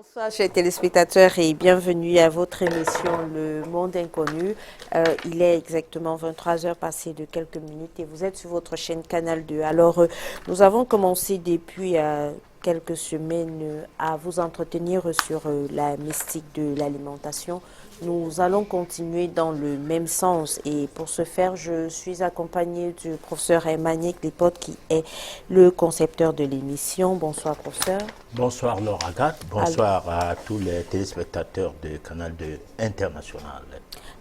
Bonsoir chers téléspectateurs et bienvenue à votre émission Le Monde Inconnu. Il est exactement 23 heures passées de quelques minutes et vous êtes sur votre chaîne Canal 2. Alors nous avons commencé depuis quelques semaines à vous entretenir sur la mystique de l'alimentation. Nous allons continuer dans le même sens et pour ce faire, je suis accompagnée du professeur Emmanuel Clipot qui est le concepteur de l'émission. Bonsoir professeur. Bonsoir Laura Agathe, bonsoir à tous les téléspectateurs de Canal 2 International.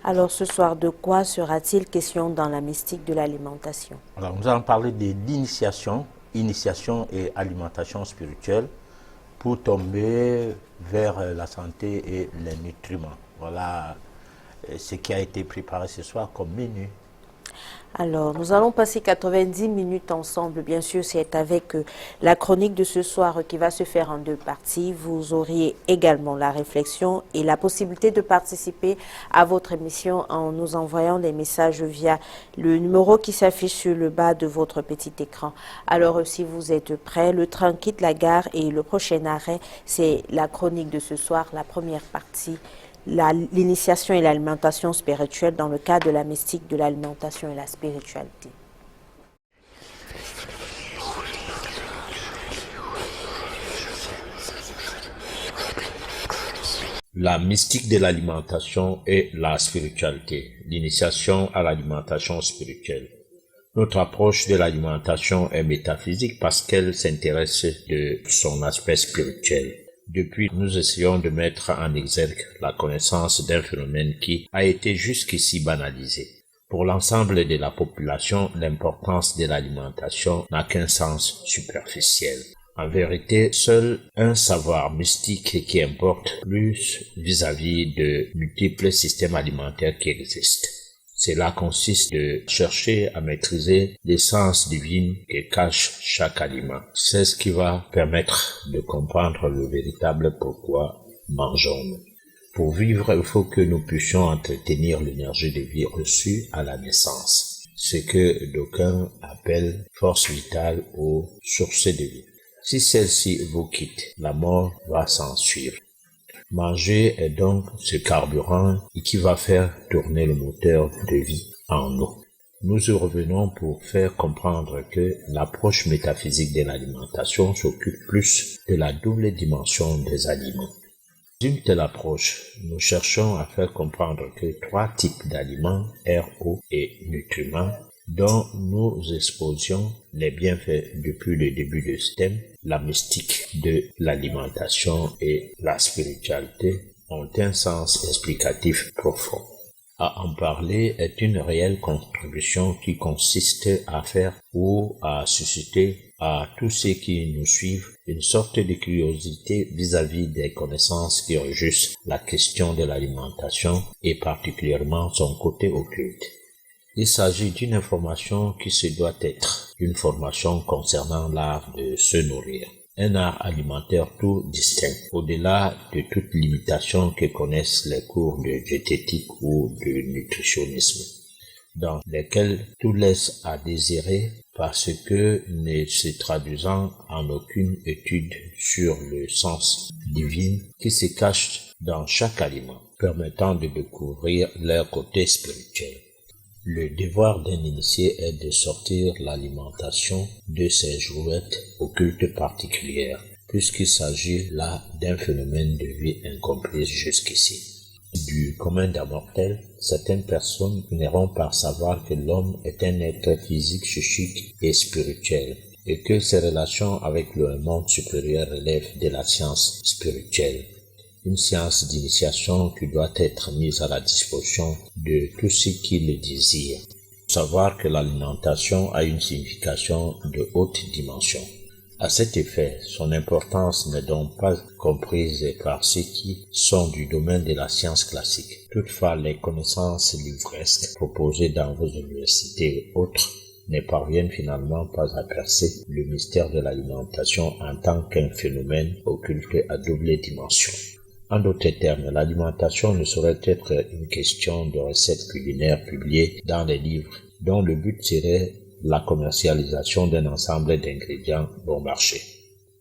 Alors ce soir, de quoi sera-t-il question dans la mystique de l'alimentation? Alors nous allons parler de l'initiation, initiation et alimentation spirituelle pour tomber vers la santé et les nutriments. Voilà ce qui a été préparé ce soir comme menu. Alors, nous allons passer 90 minutes ensemble. Bien sûr, c'est avec la chronique de ce soir qui va se faire en deux parties. Vous auriez également la réflexion et la possibilité de participer à votre émission en nous envoyant des messages via le numéro qui s'affiche sur le bas de votre petit écran. Alors, si vous êtes prêts, le train quitte la gare et le prochain arrêt, c'est la chronique de ce soir, la première partie. L'initiation et l'alimentation spirituelle dans le cadre de la mystique de l'alimentation et la spiritualité. La mystique de l'alimentation et la spiritualité, l'initiation à l'alimentation spirituelle. Notre approche de l'alimentation est métaphysique parce qu'elle s'intéresse de son aspect spirituel. Depuis, nous essayons de mettre en exergue la connaissance d'un phénomène qui a été jusqu'ici banalisé. Pour l'ensemble de la population, l'importance de l'alimentation n'a qu'un sens superficiel. En vérité, seul un savoir mystique qui importe plus vis-à-vis de multiples systèmes alimentaires qui existent. Cela consiste de chercher à maîtriser l'essence divine que cache chaque aliment. C'est ce qui va permettre de comprendre le véritable pourquoi mangeons-nous. Pour vivre, il faut que nous puissions entretenir l'énergie de vie reçue à la naissance, ce que d'aucuns appellent force vitale ou source de vie. Si celle-ci vous quitte, la mort va s'en suivre. Manger est donc ce carburant qui va faire tourner le moteur de vie en nous. Nous y revenons pour faire comprendre que l'approche métaphysique de l'alimentation s'occupe plus de la double dimension des aliments. Dans une telle approche, nous cherchons à faire comprendre que trois types d'aliments, air, eau et nutriments, dont nous exposions les bienfaits depuis le début de ce thème, la mystique de l'alimentation et la spiritualité ont un sens explicatif profond. À en parler est une réelle contribution qui consiste à faire ou à susciter à tous ceux qui nous suivent une sorte de curiosité vis-à-vis des connaissances qui régissent la question de l'alimentation et particulièrement son côté occulte. Il s'agit d'une information qui se doit être une formation concernant l'art de se nourrir. Un art alimentaire tout distinct, au-delà de toute limitation que connaissent les cours de diététique ou de nutritionnisme, dans lesquels tout laisse à désirer parce que ne se traduisant en aucune étude sur le sens divin qui se cache dans chaque aliment, permettant de découvrir leur côté spirituel. Le devoir d'un initié est de sortir l'alimentation de ses jouettes occultes particulières, puisqu'il s'agit là d'un phénomène de vie incomprise jusqu'ici. Du commun des mortels, certaines personnes finiront par savoir que l'homme est un être physique, psychique et spirituel, et que ses relations avec le monde supérieur relèvent de la science spirituelle. Une science d'initiation qui doit être mise à la disposition de tous ceux qui le désirent. Savoir que l'alimentation a une signification de haute dimension. À cet effet, son importance n'est donc pas comprise par ceux qui sont du domaine de la science classique. Toutefois, les connaissances livresques proposées dans vos universités et autres ne parviennent finalement pas à percer le mystère de l'alimentation en tant qu'un phénomène occulte à double dimension. En d'autres termes, l'alimentation ne saurait être une question de recettes culinaires publiées dans les livres, dont le but serait la commercialisation d'un ensemble d'ingrédients bon marché.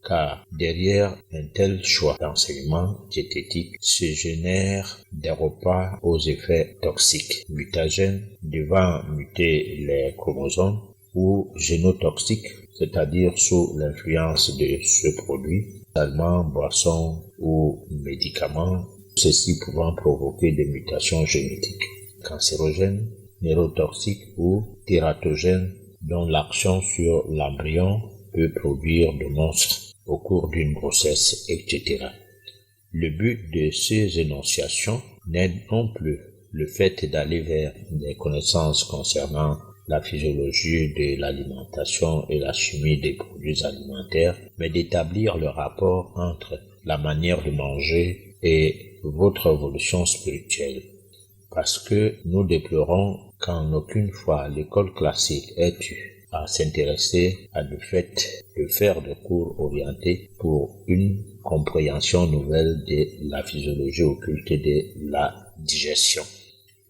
car derrière un tel choix d'enseignement diététique se génèrent des repas aux effets toxiques, mutagènes, devant muter les chromosomes, ou génotoxiques, c'est-à-dire sous l'influence de ce produit, aliments, boissons ou médicaments, ceci pouvant provoquer des mutations génétiques, cancérogènes, neurotoxiques ou tératogènes, dont l'action sur l'embryon peut produire de monstres au cours d'une grossesse, etc. Le but de ces énonciations n'est non plus le fait d'aller vers des connaissances concernant la physiologie de l'alimentation et la chimie des produits alimentaires, mais d'établir le rapport entre la manière de manger et votre évolution spirituelle. Parce que nous déplorons qu'en aucune fois l'école classique ait eu à s'intéresser à le fait de faire des cours orientés pour une compréhension nouvelle de la physiologie occulte de la digestion.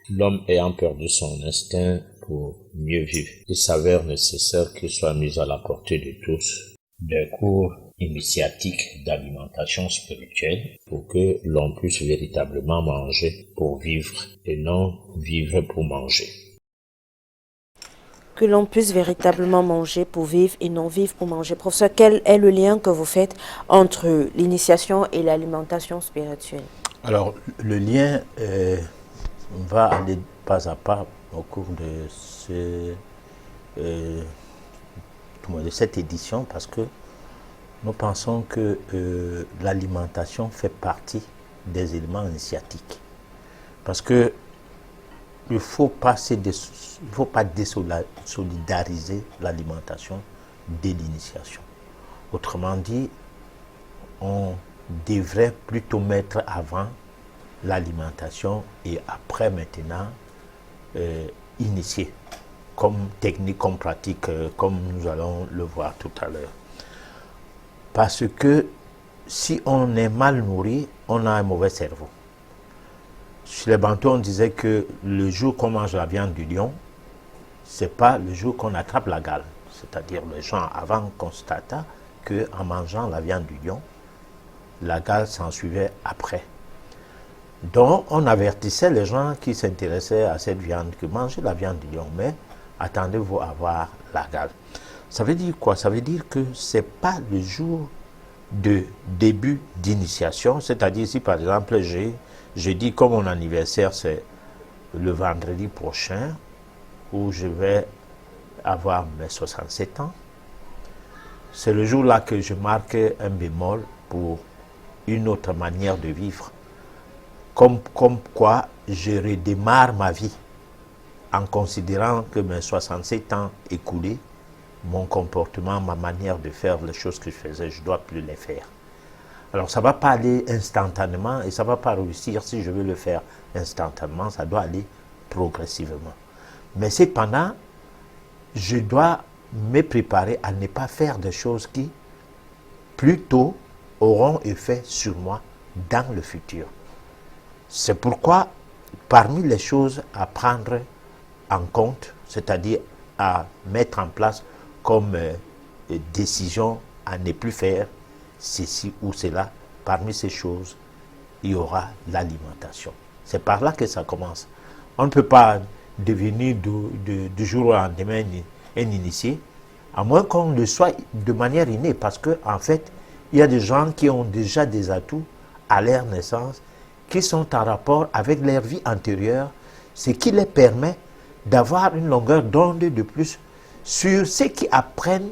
L'homme ayant perdu son instinct pour mieux vivre, il s'avère nécessaire qu'il soit mis à la portée de tous des cours initiatiques d'alimentation spirituelle pour que l'on puisse véritablement manger pour vivre et non vivre pour manger. Que l'on puisse véritablement manger pour vivre et non vivre pour manger. Professeur, quel est le lien que vous faites entre l'initiation et l'alimentation spirituelle? Alors, le lien va aller pas à pas au cours de cette édition, parce que nous pensons que l'alimentation fait partie des éléments initiatiques. Parce que il ne faut pas désolidariser l'alimentation de l'initiation. Autrement dit, on devrait plutôt mettre avant l'alimentation et après maintenant initier, comme technique, comme pratique, comme nous allons le voir tout à l'heure. Parce que si on est mal nourri, on a un mauvais cerveau. Chez les Bantous, on disait que le jour qu'on mange la viande du lion, c'est pas le jour qu'on attrape la gale. C'est-à-dire, les gens avant constata qu'en mangeant la viande du lion, la gale s'en suivait après. Donc, on avertissait les gens qui s'intéressaient à cette viande que mangez la viande du lion, mais attendez-vous à voir la gale. Ça veut dire quoi? Ça veut dire que ce n'est pas le jour de début d'initiation, c'est-à-dire si par exemple je dis comme mon anniversaire c'est le vendredi prochain où je vais avoir mes 67 ans, c'est le jour-là que je marque un bémol pour une autre manière de vivre. Comme quoi je redémarre ma vie en considérant que mes 67 ans écoulés, mon comportement, ma manière de faire les choses que je faisais, je ne dois plus les faire. Alors ça ne va pas aller instantanément et ça ne va pas réussir si je veux le faire instantanément, ça doit aller progressivement. Mais cependant, je dois me préparer à ne pas faire des choses qui, plus tôt, auront effet sur moi dans le futur. C'est pourquoi, parmi les choses à prendre en compte, c'est-à-dire à mettre en place comme décision à ne plus faire ceci ou cela, parmi ces choses, il y aura l'alimentation. C'est par là que ça commence. On ne peut pas devenir du jour au lendemain un initié, à moins qu'on le soit de manière innée, parce qu'en fait, il y a des gens qui ont déjà des atouts à leur naissance, qui sont en rapport avec leur vie antérieure, ce qui les permet d'avoir une longueur d'onde de plus sur ceux qui apprennent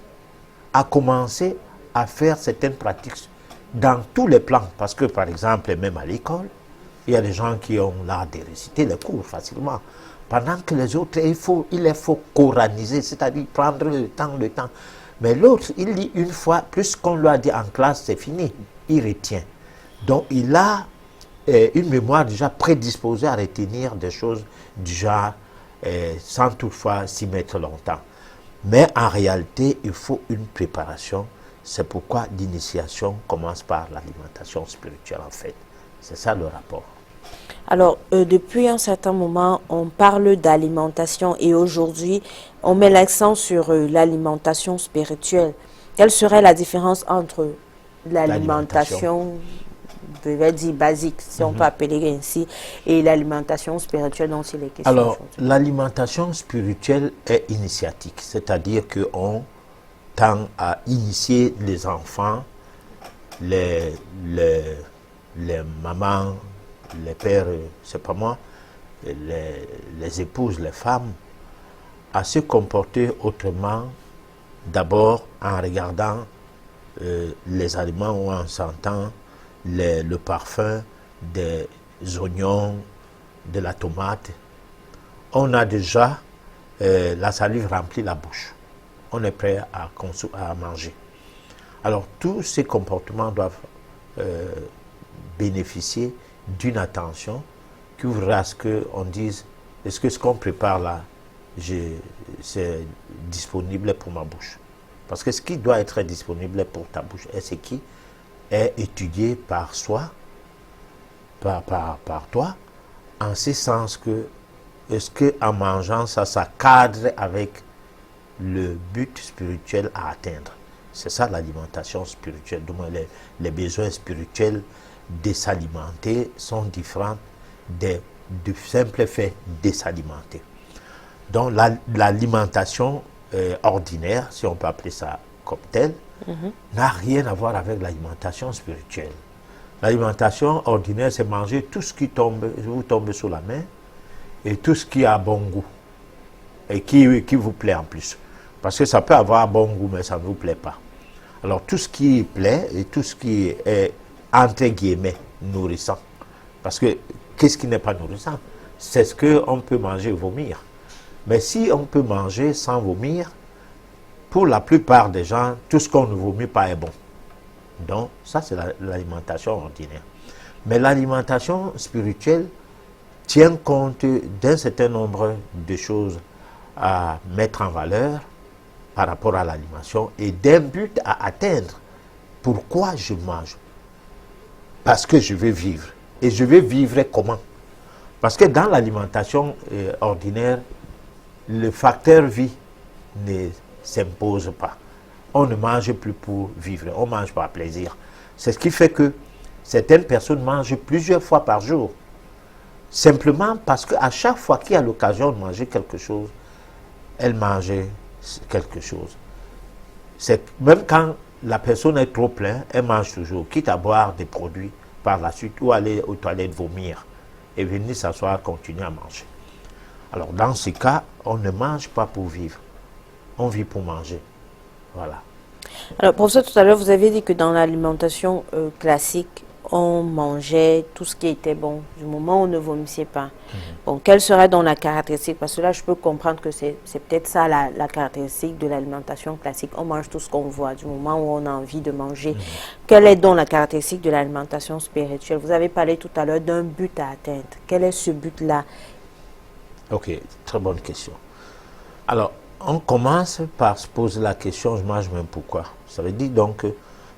à commencer à faire certaines pratiques dans tous les plans. Parce que, par exemple, même à l'école, il y a des gens qui ont l'art de réciter les cours facilement. Pendant que les autres, il les faut coraniser, c'est-à-dire prendre le temps. Mais l'autre, il lit une fois, plus qu'on lui a dit en classe, c'est fini, il retient. Donc, il a une mémoire déjà prédisposée à retenir des choses du genre, sans toutefois s'y mettre longtemps. Mais en réalité, il faut une préparation. C'est pourquoi l'initiation commence par l'alimentation spirituelle, en fait. C'est ça le rapport. Alors, depuis un certain moment, on parle d'alimentation et aujourd'hui, on met l'accent sur l'alimentation spirituelle. Quelle serait la différence entre l'alimentation, je vais dire basique, si on peut appeler ainsi, et l'alimentation spirituelle dont il est question. Alors, l'alimentation spirituelle est initiatique, c'est-à-dire qu'on tend à initier les enfants, les mamans, les pères, c'est pas moi, les épouses, les femmes, à se comporter autrement, d'abord en regardant les aliments ou en sentant le parfum des oignons, de la tomate. On a déjà la salive remplit la bouche. On est prêt à manger. Alors, tous ces comportements doivent bénéficier d'une attention qui ouvre à ce qu'on dise, est-ce que ce qu'on prépare là, c'est disponible pour ma bouche? Parce que ce qui doit être disponible pour ta bouche est ce qui est étudié par soi, par toi, en ce sens que, est-ce qu'en mangeant ça, ça cadre avec le but spirituel à atteindre? C'est ça l'alimentation spirituelle. Donc les besoins spirituels de s'alimenter sont différents du simple fait de s'alimenter. Donc l'alimentation ordinaire, si on peut appeler ça comme telle, n'a rien à voir avec l'alimentation spirituelle. L'alimentation ordinaire, c'est manger tout ce qui vous tombe sous la main et tout ce qui a bon goût et qui vous plaît en plus. Parce que ça peut avoir bon goût, mais ça ne vous plaît pas. Alors tout ce qui plaît et tout ce qui est entre guillemets nourrissant. Parce que qu'est-ce qui n'est pas nourrissant? C'est ce qu'on peut manger et vomir. Mais si on peut manger sans vomir, pour la plupart des gens, tout ce qu'on ne vomit pas est bon. Donc, ça, c'est l'alimentation ordinaire. Mais l'alimentation spirituelle tient compte d'un certain nombre de choses à mettre en valeur par rapport à l'alimentation et d'un but à atteindre. Pourquoi je mange? Parce que je veux vivre. Et je veux vivre comment? Parce que dans l'alimentation ordinaire, le facteur vie ne s'impose pas. On ne mange plus pour vivre, on mange par plaisir. C'est ce qui fait que certaines personnes mangent plusieurs fois par jour. Simplement parce qu'à chaque fois qu'il y a l'occasion de manger quelque chose, elles mangent quelque chose. Même quand la personne est trop pleine, elle mange toujours, quitte à boire des produits par la suite ou aller aux toilettes vomir et venir s'asseoir, continuer à manger. Alors dans ce cas, on ne mange pas pour vivre, on vit pour manger. Voilà. Alors, professeur, tout à l'heure, vous avez dit que dans l'alimentation classique, on mangeait tout ce qui était bon, du moment où on ne vomissait pas. Bon, quelle serait donc la caractéristique? Parce que là, je peux comprendre que c'est peut-être ça la caractéristique de l'alimentation classique. On mange tout ce qu'on voit, du moment où on a envie de manger. Quelle est donc la caractéristique de l'alimentation spirituelle? Vous avez parlé tout à l'heure d'un but à atteindre. Quel est ce but-là? Ok, très bonne question. Alors, on commence par se poser la question, je mange même pourquoi. Ça veut dire donc que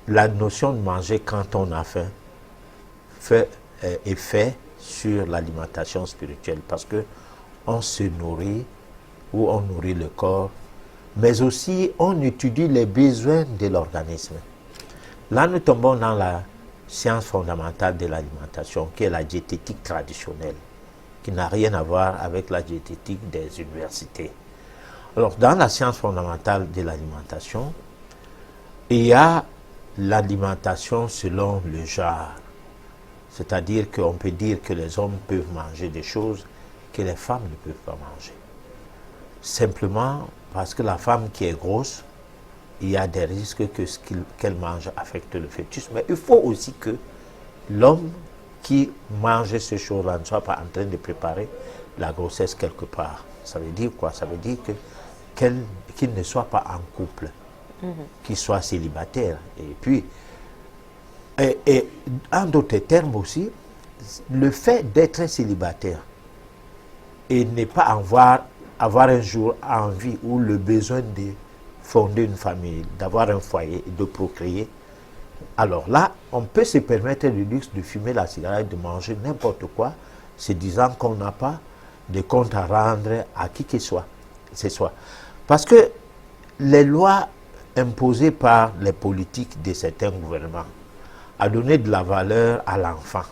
la notion de manger quand on a faim fait effet sur l'alimentation spirituelle parce que on se nourrit ou on nourrit le corps, mais aussi on étudie les besoins de l'organisme. Là, nous tombons dans la science fondamentale de l'alimentation qui est la diététique traditionnelle, qui n'a rien à voir avec la diététique des universités. Alors, dans la science fondamentale de l'alimentation, il y a l'alimentation selon le genre. C'est-à-dire qu'on peut dire que les hommes peuvent manger des choses que les femmes ne peuvent pas manger. Simplement parce que la femme qui est grosse, il y a des risques que ce qu'elle mange affecte le fœtus. Mais il faut aussi que l'homme qui mange ces choses-là ne soit pas en train de préparer la grossesse quelque part. Ça veut dire quoi? Ça veut dire qu'il ne soit pas en couple, qu'il soit célibataire. Et puis, et en d'autres termes aussi, le fait d'être célibataire et ne pas avoir un jour envie ou le besoin de fonder une famille, d'avoir un foyer et de procréer, alors là, on peut se permettre le luxe de fumer la cigarette, de manger n'importe quoi, se disant qu'on n'a pas de compte à rendre à qui que ce soit. Parce que les lois imposées par les politiques de certains gouvernements à donner de la valeur à l'enfant.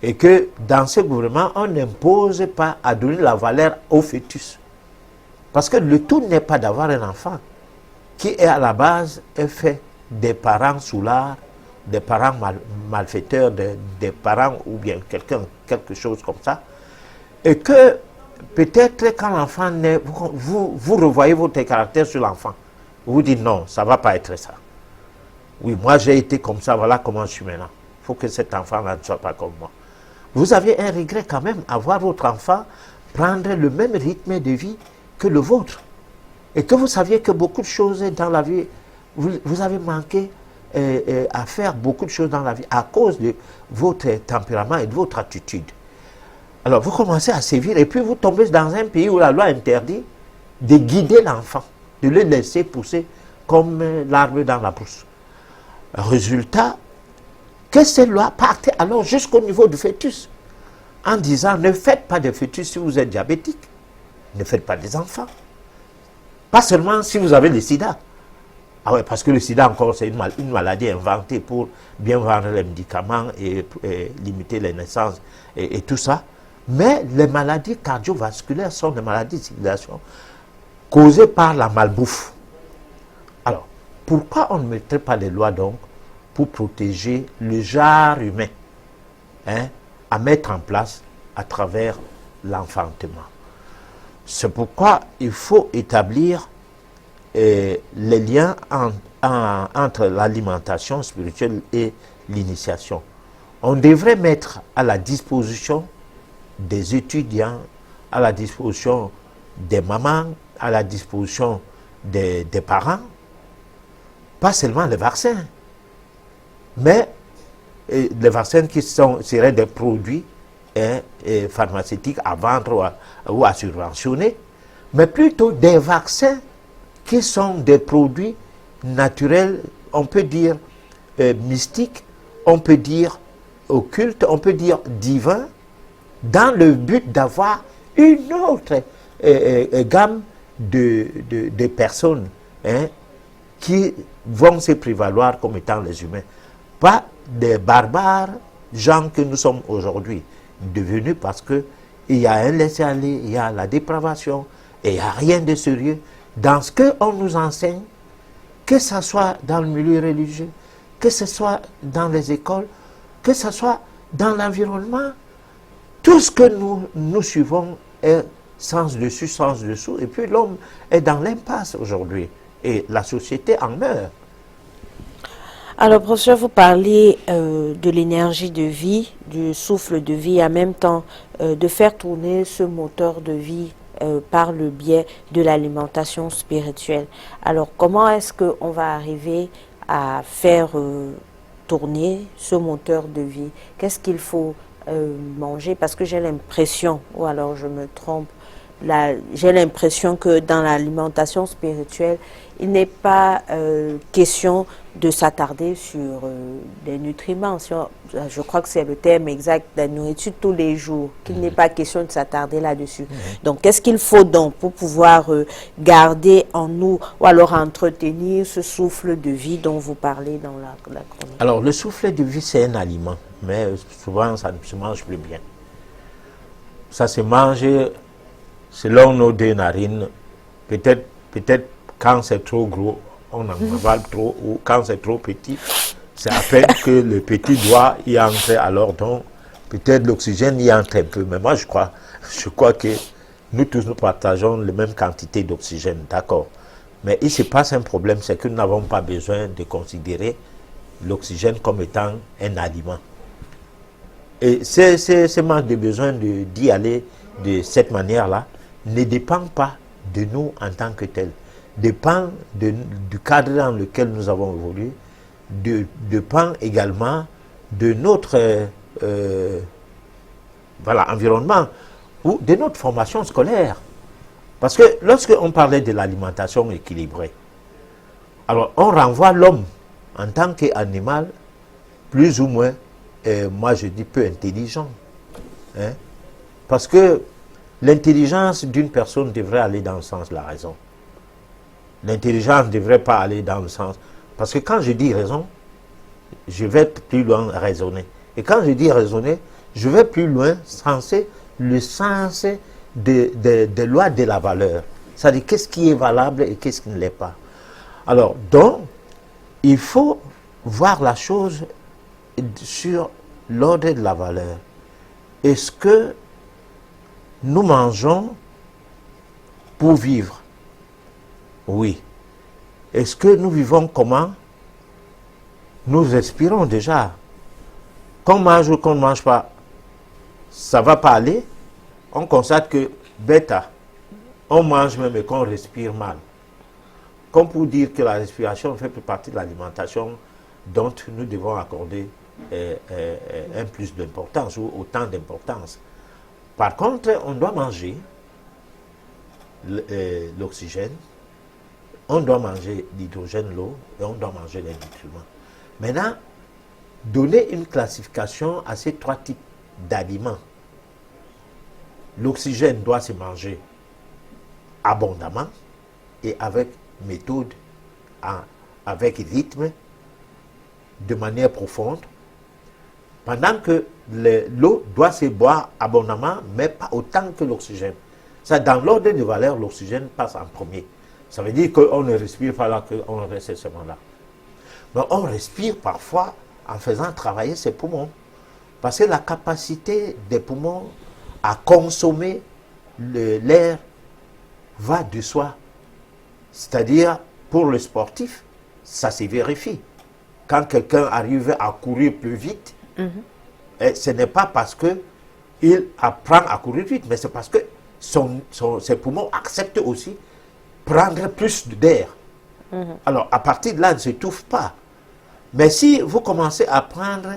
Et que dans ce gouvernement, on n'impose pas à donner de la valeur au fœtus. Parce que le tout n'est pas d'avoir un enfant qui est à la base est fait des parents soulards, des parents malfaiteurs, des parents ou bien quelque chose comme ça. Et que peut-être quand l'enfant naît, vous revoyez votre caractère sur l'enfant. Vous dites non, ça ne va pas être ça. Oui, moi j'ai été comme ça, voilà comment je suis maintenant. Il faut que cet enfant-là ne soit pas comme moi. Vous avez un regret quand même à voir votre enfant prendre le même rythme de vie que le vôtre. Et que vous saviez que beaucoup de choses dans la vie, vous avez manqué à faire beaucoup de choses dans la vie à cause de votre tempérament et de votre attitude. Alors vous commencez à sévir et puis vous tombez dans un pays où la loi interdit de guider l'enfant, de le laisser pousser comme l'arbre dans la brousse. Résultat, que ces lois partent alors jusqu'au niveau du fœtus, en disant ne faites pas de fœtus si vous êtes diabétique, ne faites pas des enfants. Pas seulement si vous avez le sida. Ah ouais, parce que le sida encore c'est une maladie inventée pour bien vendre les médicaments et limiter les naissances et tout ça. Mais les maladies cardiovasculaires sont des maladies de civilisation causées par la malbouffe. Alors, pourquoi on ne mettrait pas des lois donc pour protéger le genre humain à mettre en place à travers l'enfantement? C'est pourquoi il faut établir les liens entre l'alimentation spirituelle et l'initiation. On devrait mettre à la disposition des étudiants, à la disposition des mamans, à la disposition des parents, pas seulement les vaccins, mais les vaccins qui seraient des produits pharmaceutiques à vendre ou à subventionner, mais plutôt des vaccins qui sont des produits naturels, on peut dire mystiques, on peut dire occultes, on peut dire divins, dans le but d'avoir une autre gamme de personnes qui vont se prévaloir comme étant les humains. Pas des barbares, gens que nous sommes aujourd'hui devenus parce qu'il y a un laisser-aller, il y a la dépravation et il n'y a rien de sérieux dans ce qu'on nous enseigne, que ce soit dans le milieu religieux, que ce soit dans les écoles, que ce soit dans l'environnement. Tout ce que nous suivons est sens dessus, sens dessous, et puis l'homme est dans l'impasse aujourd'hui, et la société en meurt. Alors, professeur, vous parlez de l'énergie de vie, du souffle de vie, en même temps de faire tourner ce moteur de vie par le biais de l'alimentation spirituelle. Alors, comment est-ce qu'on va arriver à faire tourner ce moteur de vie? Qu'est-ce qu'il faut manger? Parce que j'ai l'impression, ou alors je me trompe, j'ai l'impression que dans l'alimentation spirituelle, il n'est pas question de s'attarder sur des nutriments. Je crois que c'est le terme exact, la nourriture tous les jours, qu'il n'est pas question de s'attarder là-dessus. Donc, qu'est-ce qu'il faut donc pour pouvoir garder en nous, ou alors entretenir ce souffle de vie dont vous parlez dans la chronique? Alors, le souffle de vie, c'est un aliment, mais souvent, ça ne se mange plus bien. Ça se mange selon nos deux narines, peut-être quand c'est trop gros, on en avale trop, ou quand c'est trop petit, c'est à peine que le petit doigt y entre, alors donc peut-être l'oxygène y entre un peu. Mais moi je crois que nous tous nous partageons la même quantité d'oxygène, d'accord. Mais il se passe un problème, c'est que nous n'avons pas besoin de considérer l'oxygène comme étant un aliment. Et ce manque de besoin d'y aller de cette manière-là ne dépend pas de nous en tant que tel, dépend du cadre dans lequel nous avons évolué, dépend également de notre environnement ou de notre formation scolaire. Parce que lorsqu'on parlait de l'alimentation équilibrée, alors on renvoie l'homme en tant qu'animal plus ou moins, moi je dis peu intelligent. Parce que l'intelligence d'une personne devrait aller dans le sens de la raison. L'intelligence ne devrait pas aller dans le sens... Parce que quand je dis raison, je vais plus loin raisonner. Et quand je dis raisonner, je vais plus loin, sensé le sens des lois de la valeur. C'est-à-dire qu'est-ce qui est valable et qu'est-ce qui ne l'est pas. Alors, donc, il faut voir la chose sur l'ordre de la valeur. Est-ce que nous mangeons pour vivre? Oui. Est-ce que nous vivons comment? Nous respirons déjà. Qu'on mange ou qu'on ne mange pas, ça ne va pas aller. On constate que bêta, on mange même et qu'on respire mal. Comme pour dire que la respiration fait partie de l'alimentation dont nous devons accorder un plus d'importance ou autant d'importance. Par contre, on doit manger l'oxygène, on doit manger l'hydrogène, l'eau, et on doit manger les nutriments. Maintenant, donner une classification à ces trois types d'aliments. L'oxygène doit se manger abondamment et avec méthode, avec rythme, de manière profonde, pendant que l'eau doit se boire abondamment, mais pas autant que l'oxygène. Ça, dans l'ordre de valeur, l'oxygène passe en premier. Ça veut dire qu'on ne respire pas là, qu'on reste seulement là. Mais on respire parfois en faisant travailler ses poumons. Parce que la capacité des poumons à consommer l'air va de soi. C'est-à-dire, pour le sportif, ça se vérifie. Quand quelqu'un arrive à courir plus vite, ce n'est pas parce qu'il apprend à courir vite, mais c'est parce que ses poumons acceptent aussi prendre plus d'air. Alors, à partir de là, il ne s'étouffe pas. Mais si vous commencez à prendre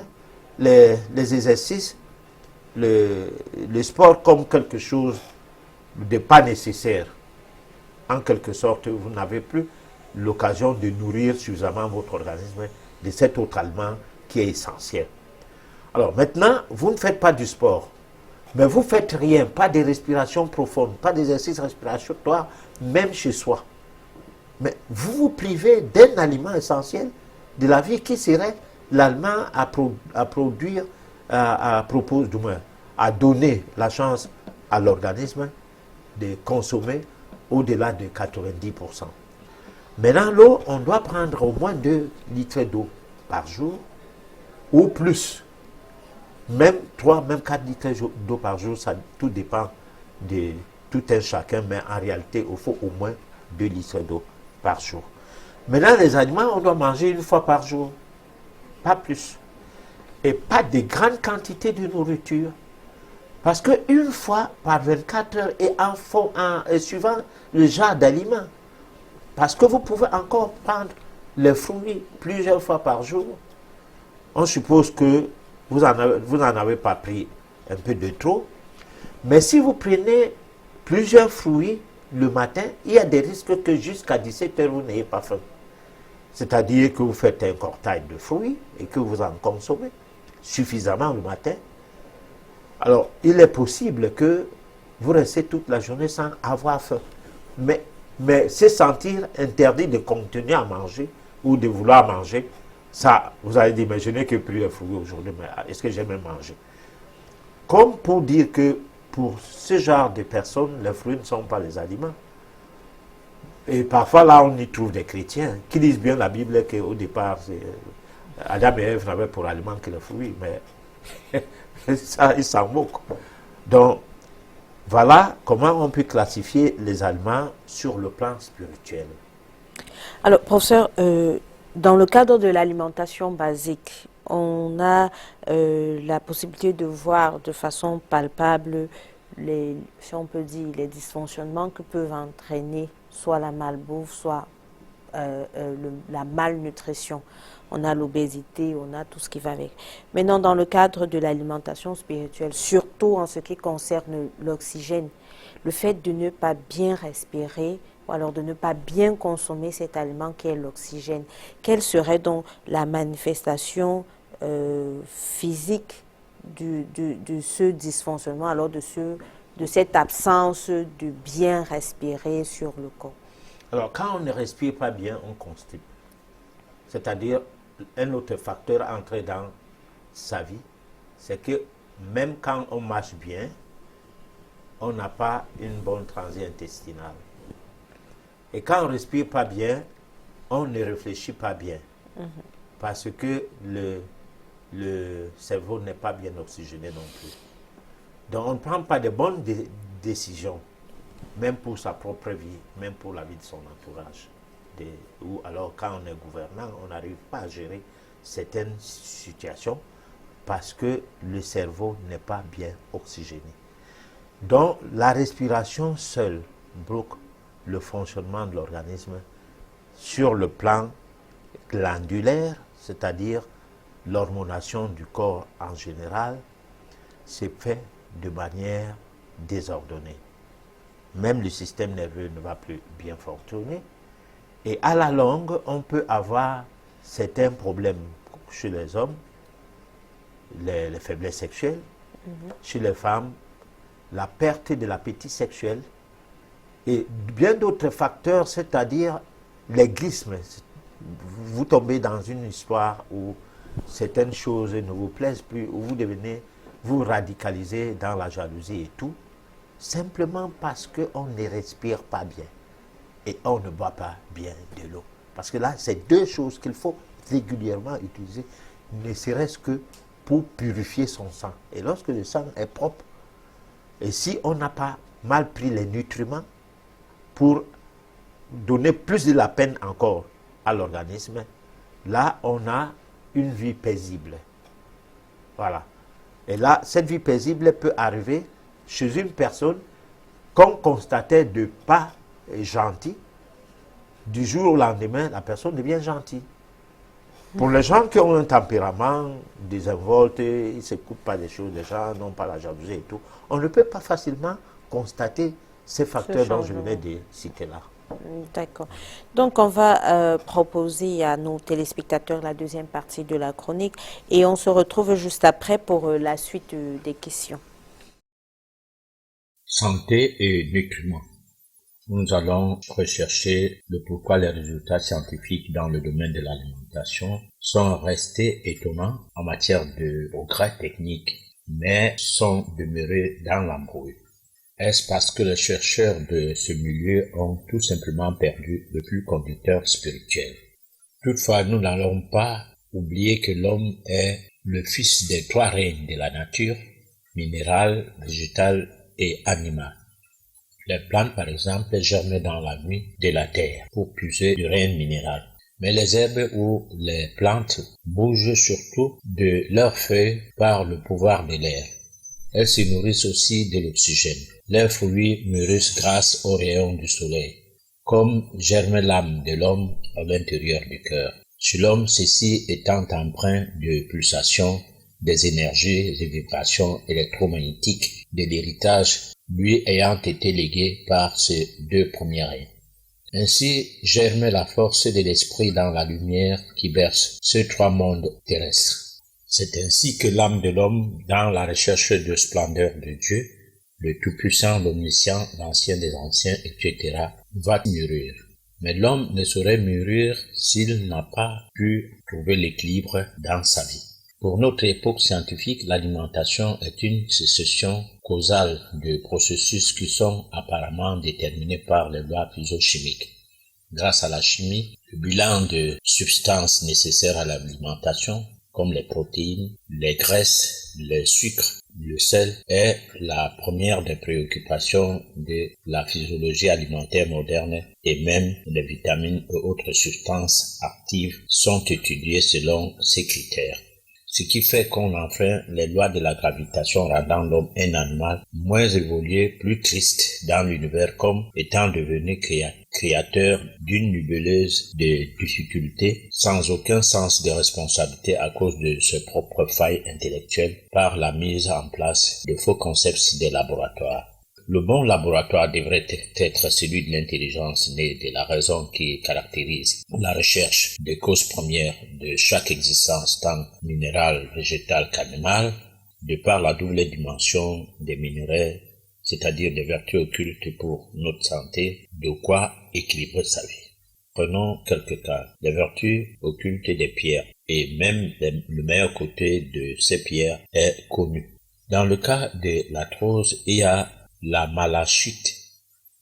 les exercices, le sport comme quelque chose de pas nécessaire, en quelque sorte, vous n'avez plus l'occasion de nourrir suffisamment votre organisme de cet autre aliment qui est essentiel. Alors maintenant, vous ne faites pas du sport, mais vous ne faites rien, pas de respiration profonde, pas d'exercice respiratoire, même chez soi. Mais vous vous privez d'un aliment essentiel de la vie qui serait l'aliment à produire, du moins, à donner la chance à l'organisme de consommer au-delà de 90%. Maintenant, l'eau, on doit prendre au moins 2 litres d'eau par jour ou plus. Même 3, même 4 litres d'eau par jour, ça, tout dépend de tout un chacun, mais en réalité, il faut au moins 2 litres d'eau par jour. Maintenant, les aliments, on doit manger 1 fois par jour, pas plus. Et pas de grandes quantités de nourriture. Parce qu'une fois par 24 heures et suivant le genre d'aliments, parce que vous pouvez encore prendre les fruits plusieurs fois par jour, on suppose que vous n'en avez pas pris un peu de trop. Mais si vous prenez plusieurs fruits le matin, il y a des risques que jusqu'à 17 heures, vous n'ayez pas faim. C'est-à-dire que vous faites un cortège de fruits et que vous en consommez suffisamment le matin. Alors, il est possible que vous restez toute la journée sans avoir faim. Mais se sentir interdit de continuer à manger ou de vouloir manger, ça, vous allez dire, mais je n'ai que pris les fruits aujourd'hui, mais est-ce que j'ai même mangé? Comme pour dire que pour ce genre de personnes, les fruits ne sont pas les aliments. Et parfois, là, on y trouve des chrétiens qui lisent bien la Bible qu'au départ, Adam et Ève n'avaient pour aliment que les fruits, mais ça, ils s'en moquent. Donc, voilà comment on peut classifier les aliments sur le plan spirituel. Alors, professeur, dans le cadre de l'alimentation basique, on a la possibilité de voir de façon palpable si on peut dire, les dysfonctionnements que peuvent entraîner soit la malbouffe, soit la malnutrition. On a l'obésité, on a tout ce qui va avec. Maintenant, dans le cadre de l'alimentation spirituelle, surtout en ce qui concerne l'oxygène, le fait de ne pas bien respirer ou alors de ne pas bien consommer cet aliment qui est l'oxygène, quelle serait donc la manifestation physique de ce dysfonctionnement, alors de cette absence de bien respirer sur le corps? Alors, quand on ne respire pas bien, on constipe. C'est-à-dire, un autre facteur entré dans sa vie, c'est que même quand on marche bien, on n'a pas une bonne transit intestinale. Et quand on ne respire pas bien, on ne réfléchit pas bien. Parce que le cerveau n'est pas bien oxygéné non plus. Donc on ne prend pas de bonnes décisions, même pour sa propre vie, même pour la vie de son entourage. Ou alors quand on est gouvernant, on n'arrive pas à gérer certaines situations parce que le cerveau n'est pas bien oxygéné. Donc la respiration seule bloque le fonctionnement de l'organisme sur le plan glandulaire, c'est-à-dire l'hormonation du corps en général, c'est fait de manière désordonnée. Même le système nerveux ne va plus bien fonctionner. Et à la longue, on peut avoir certains problèmes chez les hommes, les faiblesses sexuelles, chez les femmes, la perte de l'appétit sexuel et bien d'autres facteurs, c'est-à-dire l'égoïsme. Vous tombez dans une histoire où certaines choses ne vous plaisent plus, où vous radicalisez dans la jalousie et tout, simplement parce qu'on ne respire pas bien et on ne boit pas bien de l'eau. Parce que là, c'est deux choses qu'il faut régulièrement utiliser, ne serait-ce que pour purifier son sang. Et lorsque le sang est propre, et si on n'a pas mal pris les nutriments pour donner plus de la peine encore à l'organisme, là, on a une vie paisible. Voilà. Et là, cette vie paisible peut arriver chez une personne qu'on constatait de pas gentil. Du jour au lendemain, la personne devient gentille. Pour les gens qui ont un tempérament désinvolte, ils ne s'écoutent pas des choses, les gens n'ont pas la jalousie et tout, on ne peut pas facilement constater ces facteurs dont je venais de citer là. D'accord. Donc, on va proposer à nos téléspectateurs la deuxième partie de la chronique et on se retrouve juste après pour la suite des questions. Santé et nutriments. Nous allons rechercher le pourquoi les résultats scientifiques dans le domaine de l'alimentation sont restés étonnants en matière de progrès techniques, mais sont demeurés dans l'embrouille. Est-ce parce que les chercheurs de ce milieu ont tout simplement perdu le fil conducteur spirituel? Toutefois, nous n'allons pas oublier que l'homme est le fils des trois règnes de la nature, minérale, végétale et animale. Les plantes, par exemple, germent dans la nuit de la terre pour puiser du règne minéral. Mais les herbes ou les plantes bougent surtout de leurs feuilles par le pouvoir de l'air. Elles se nourrissent aussi de l'oxygène. Leurs fruits mûrissent grâce aux rayons du soleil, comme germe l'âme de l'homme à l'intérieur du cœur. Chez l'homme, ceci étant empreint de pulsations, des énergies et vibrations électromagnétiques de l'héritage lui ayant été légué par ces deux premiers rayons. Ainsi germe la force de l'esprit dans la lumière qui berce ces trois mondes terrestres. C'est ainsi que l'âme de l'homme, dans la recherche de splendeur de Dieu, le Tout-Puissant, l'Omniscient, l'Ancien des Anciens, etc., va mûrir. Mais l'homme ne saurait mûrir s'il n'a pas pu trouver l'équilibre dans sa vie. Pour notre époque scientifique, l'alimentation est une succession causale de processus qui sont apparemment déterminés par les lois physiochimiques. Grâce à la chimie, le bilan de substances nécessaires à l'alimentation, comme les protéines, les graisses, les sucres, le sel, est la première des préoccupations de la physiologie alimentaire moderne et même les vitamines et autres substances actives sont étudiées selon ces critères. Ce qui fait qu'on enfreint les lois de la gravitation rendant l'homme un animal moins évolué, plus triste dans l'univers comme étant devenu créateur d'une nébuleuse de difficultés sans aucun sens de responsabilité à cause de ses propres failles intellectuelles par la mise en place de faux concepts des laboratoires. Le bon laboratoire devrait être celui de l'intelligence née de la raison qui caractérise la recherche des causes premières de chaque existence tant minérale, végétale qu'animale, de par la double dimension des minéraux, c'est-à-dire des vertus occultes pour notre santé, de quoi équilibrer sa vie. Prenons quelques cas. Les vertus occultes des pierres. et même le meilleur côté de ces pierres est connu. Dans le cas de l'arthrose, il y a la malachite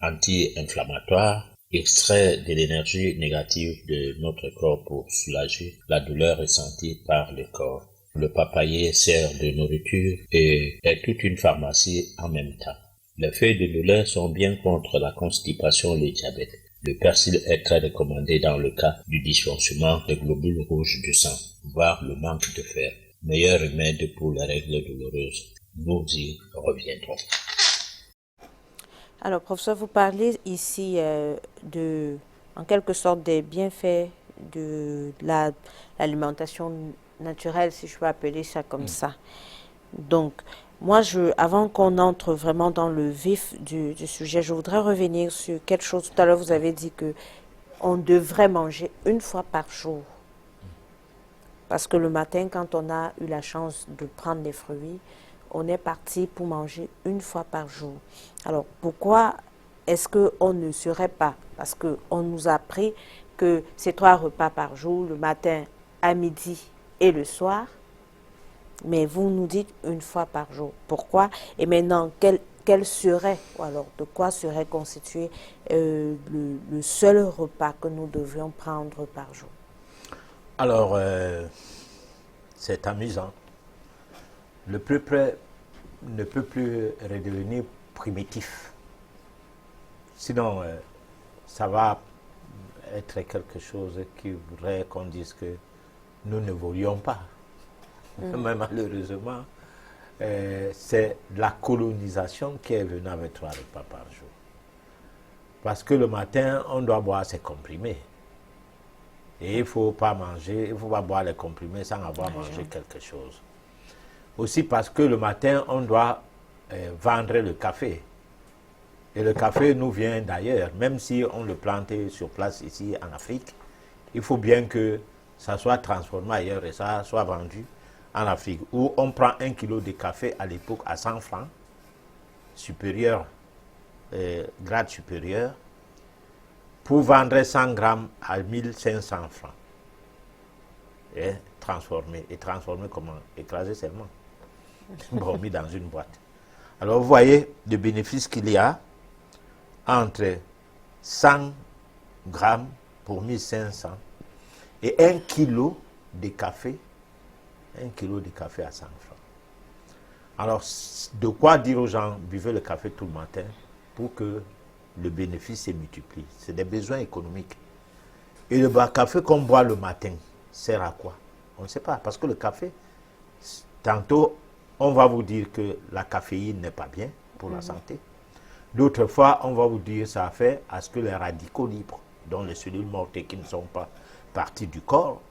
anti-inflammatoire, extrait de l'énergie négative de notre corps pour soulager la douleur ressentie par le corps. Le papayer sert de nourriture et est toute une pharmacie en même temps. Les feuilles de lait sont bien contre la constipation et le diabète. Le persil est très recommandé dans le cas du dysfonctionnement des globules rouges du sang, voire le manque de fer. Meilleur remède pour les règles douloureuses. Nous y reviendrons. Alors, professeur, vous parlez ici en quelque sorte, des bienfaits de l'alimentation naturelle, si je peux appeler ça comme ça. Donc, moi, avant qu'on entre vraiment dans le vif du sujet, je voudrais revenir sur quelque chose. Tout à l'heure, vous avez dit que on devrait manger une fois par jour. Parce que le matin, quand on a eu la chance de prendre des fruits, on est parti pour manger une fois par jour. Alors, pourquoi est-ce qu'on ne serait pas? Parce qu'on nous a appris que c'est 3 repas par jour, le matin, à midi et le soir. Mais vous nous dites une fois par jour. Pourquoi? Et maintenant, quel serait, ou alors de quoi serait constitué le seul repas que nous devrions prendre par jour? Alors, c'est amusant. Le peuple ne peut plus redevenir primitif. Sinon, ça va être quelque chose qui voudrait qu'on dise que nous ne voulions pas. Mais malheureusement, c'est la colonisation qui est venue avec 3 repas par jour. Parce que le matin, on doit boire ses comprimés. Et il ne faut pas manger, il ne faut pas boire les comprimés sans avoir mangé quelque chose. Aussi parce que le matin, on doit vendre le café. Et le café nous vient d'ailleurs, même si on le plante sur place ici en Afrique, il faut bien que ça soit transformé ailleurs et ça soit vendu en Afrique, où on prend 1 kilo de café à l'époque à 100 francs, supérieur, grade supérieur, pour vendre 100 grammes à 1500 francs. Et transformer. Et transformer comment? Écraser seulement. Bon, mis dans une boîte. Alors vous voyez le bénéfice qu'il y a entre 100 grammes pour 1500 et 1 kilo de café, 1 kilo de café à 100 francs. Alors, de quoi dire aux gens, buvez le café tout le matin pour que le bénéfice se multiplie. C'est des besoins économiques. Et le café qu'on boit le matin sert à quoi? On ne sait pas. Parce que le café, tantôt, on va vous dire que la caféine n'est pas bien pour la santé. D'autres fois, on va vous dire que ça fait à ce que les radicaux libres, dont les cellules mortes qui ne sont pas partie du corps,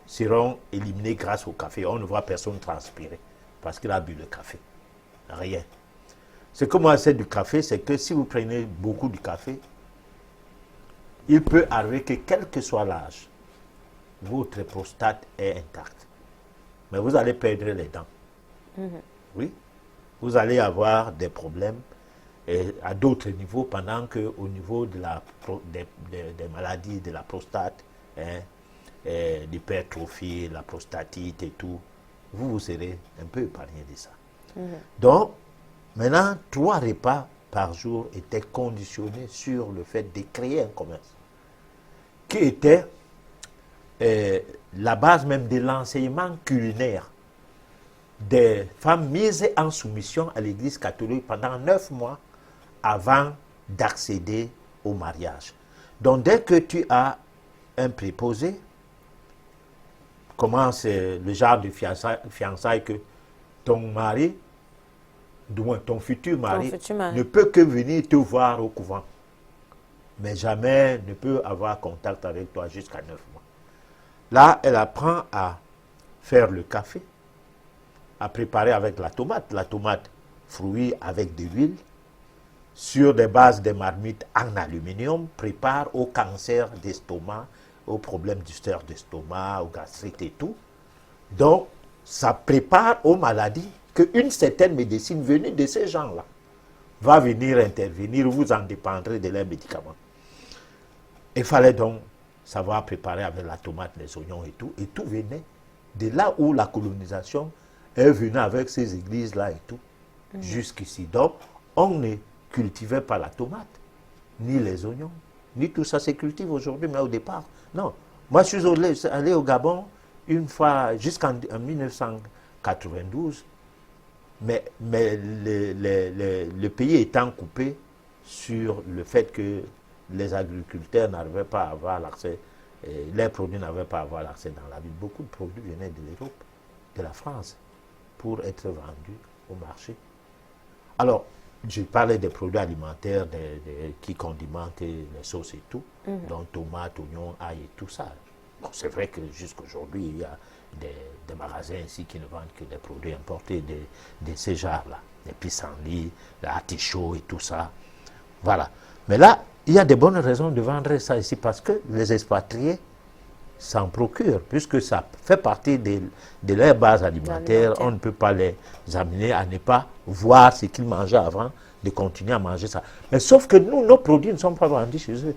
seront éliminés grâce au café. On ne voit personne transpirer parce qu'il a bu le café. Rien. Ce que moi c'est du café, c'est que si vous prenez beaucoup de café, il peut arriver que quel que soit l'âge, votre prostate est intacte. Mais vous allez perdre les dents. Oui. Vous allez avoir des problèmes à d'autres niveaux pendant qu'au niveau de des maladies de la prostate, l'hypertrophie, la prostatite et tout, vous serez un peu épargné de ça. Donc, maintenant, 3 repas par jour étaient conditionnés sur le fait de créer un commerce, qui était la base même de l'enseignement culinaire des femmes mises en soumission à l'Église catholique pendant 9 mois avant d'accéder au mariage. Donc, dès que tu as un préposé, comment c'est le genre de fiançailles que ton mari, du moins ton futur mari, ne peut que venir te voir au couvent, mais jamais ne peut avoir contact avec toi jusqu'à 9 mois. Là, elle apprend à faire le café, à préparer avec la tomate fruit avec de l'huile, sur des bases de marmite en aluminium, prépare au cancer d'estomac, aux problèmes d'ulcère d'estomac, aux gastrites et tout. Donc, ça prépare aux maladies qu'une certaine médecine venue de ces gens-là va venir intervenir, vous en dépendrez de leurs médicaments. Il fallait donc savoir préparer avec la tomate, les oignons et tout venait de là où la colonisation est venue avec ces églises-là et tout, jusqu'ici. Donc, on ne cultivait pas la tomate, ni les oignons, ni tout ça se cultive aujourd'hui, mais au départ, non. Moi, je suis allé au Gabon une fois, jusqu'en 1992, mais le pays étant coupé sur le fait que les agriculteurs n'arrivaient pas à avoir l'accès, les produits n'avaient pas à avoir l'accès dans la ville. Beaucoup de produits venaient de l'Europe, de la France, pour être vendus au marché. Alors, je parlais des produits alimentaires qui condimentent les sauces et tout, donc tomates, oignons, ail et tout ça. Bon, c'est vrai que jusqu'aujourd'hui, il y a des magasins ici qui ne vendent que des produits importés de ces genres-là. Les pissenlits, les artichauts et tout ça. Voilà. Mais là, il y a de bonnes raisons de vendre ça ici parce que les expatriés s'en procurent, puisque ça fait partie de leur base alimentaire. On ne peut pas les amener à ne pas voir ce qu'ils mangeaient avant, de continuer à manger ça. Mais sauf que nous, nos produits ne sont pas vendus chez eux.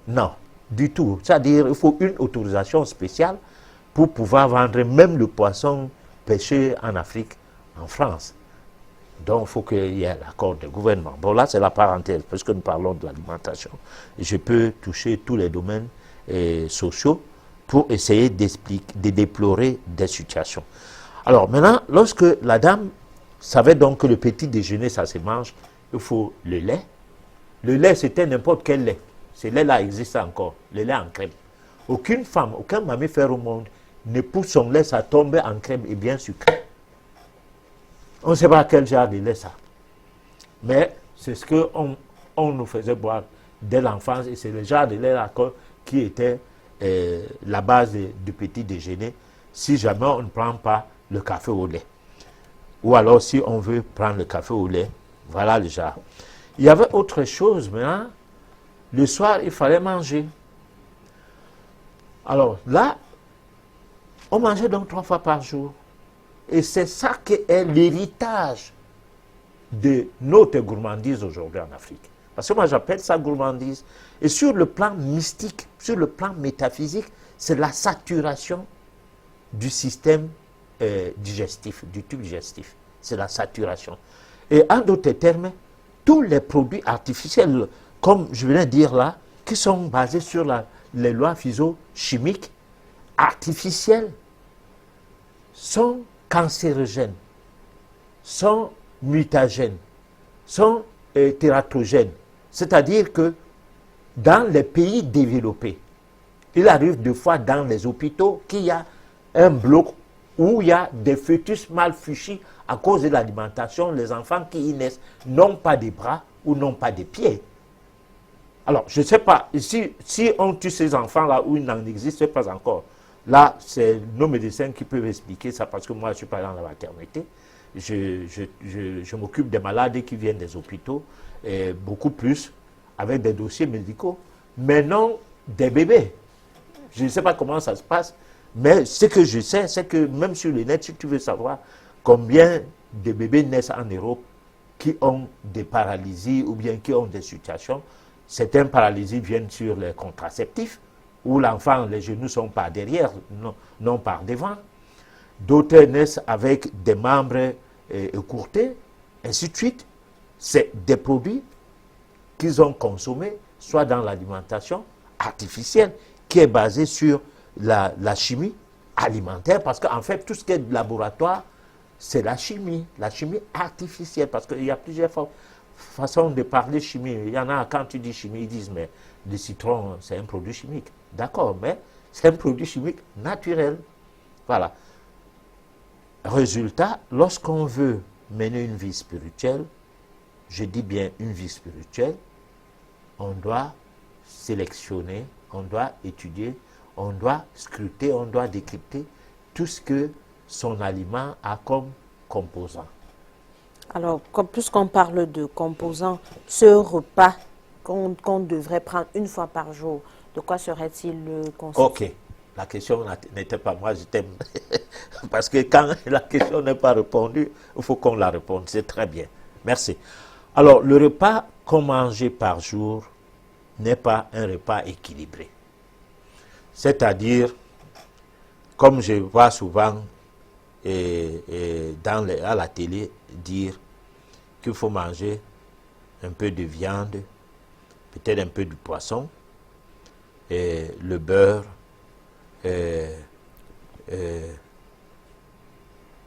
Non, du tout. C'est-à-dire qu'il faut une autorisation spéciale pour pouvoir vendre même le poisson pêché en Afrique, en France. Donc, il faut qu'il y ait l'accord du gouvernement. Bon, là, c'est la parenthèse, parce que nous parlons de l'alimentation. Je peux toucher tous les domaines sociaux pour essayer de déplorer des situations. Alors, maintenant, lorsque la dame savait donc que le petit déjeuner, ça se mange, il faut le lait. Le lait, c'était n'importe quel lait. Ce lait-là existe encore, le lait en crème. Aucune femme, aucun mammifère au monde ne pousse son lait, ça tombe en crème et bien sucré. On ne sait pas quel genre de lait ça. Mais c'est ce qu'on nous faisait boire dès l'enfance et c'est le genre de lait là qui était la base du petit déjeuner si jamais on ne prend pas le café au lait. Ou alors si on veut prendre le café au lait, voilà le genre. Il y avait autre chose maintenant. Le soir, il fallait manger. Alors là, on mangeait donc 3 fois par jour. Et c'est ça qui est l'héritage de notre gourmandise aujourd'hui en Afrique. Parce que moi j'appelle ça gourmandise. Et sur le plan mystique, sur le plan métaphysique, c'est la saturation du système digestif, du tube digestif. C'est la saturation. Et en d'autres termes, tous les produits artificiels, comme je viens de dire là, qui sont basés sur les lois physico-chimiques artificielles, sont cancérogènes, sont mutagènes, sont tératogènes. C'est-à-dire que dans les pays développés, il arrive des fois dans les hôpitaux qu'il y a un bloc où il y a des fœtus mal fichus à cause de l'alimentation. Les enfants qui y naissent n'ont pas de bras ou n'ont pas de pieds. Alors, je ne sais pas, si on tue ces enfants-là où ils n'en existent pas encore, là, c'est nos médecins qui peuvent expliquer ça parce que moi, je ne suis pas dans la maternité. Je m'occupe des malades qui viennent des hôpitaux, et beaucoup plus avec des dossiers médicaux, mais non des bébés. Je ne sais pas comment ça se passe, mais ce que je sais, c'est que même sur le net, si tu veux savoir combien de bébés naissent en Europe qui ont des paralysies ou bien qui ont des situations, certaines paralysies viennent sur les contraceptifs, où l'enfant, les genoux sont par derrière, non par devant. D'autres naissent avec des membres écourtés, ainsi de suite. C'est des produits qu'ils ont consommés, soit dans l'alimentation artificielle, qui est basée sur la chimie alimentaire, parce qu'en fait, tout ce qui est de laboratoire, c'est la chimie artificielle, parce qu'il y a plusieurs façons de parler chimie. Il y en a, quand tu dis chimie, ils disent, mais le citron, c'est un produit chimique. D'accord, mais c'est un produit chimique naturel. Voilà. Résultat, lorsqu'on veut mener une vie spirituelle, je dis bien une vie spirituelle, on doit sélectionner, on doit étudier, on doit scruter, on doit décrypter tout ce que son aliment a comme composant. Alors, puisqu'on parle de composants, ce repas qu'on devrait prendre une fois par jour, de quoi serait-il constitué? Ok, la question n'était pas moi, je t'aime. Parce que quand la question n'est pas répondue, il faut qu'on la réponde. C'est très bien. Merci. Alors, le repas qu'on mange par jour n'est pas un repas équilibré. C'est-à-dire comme je vois souvent à la télé dire qu'il faut manger un peu de viande, peut-être un peu de poisson, et le beurre,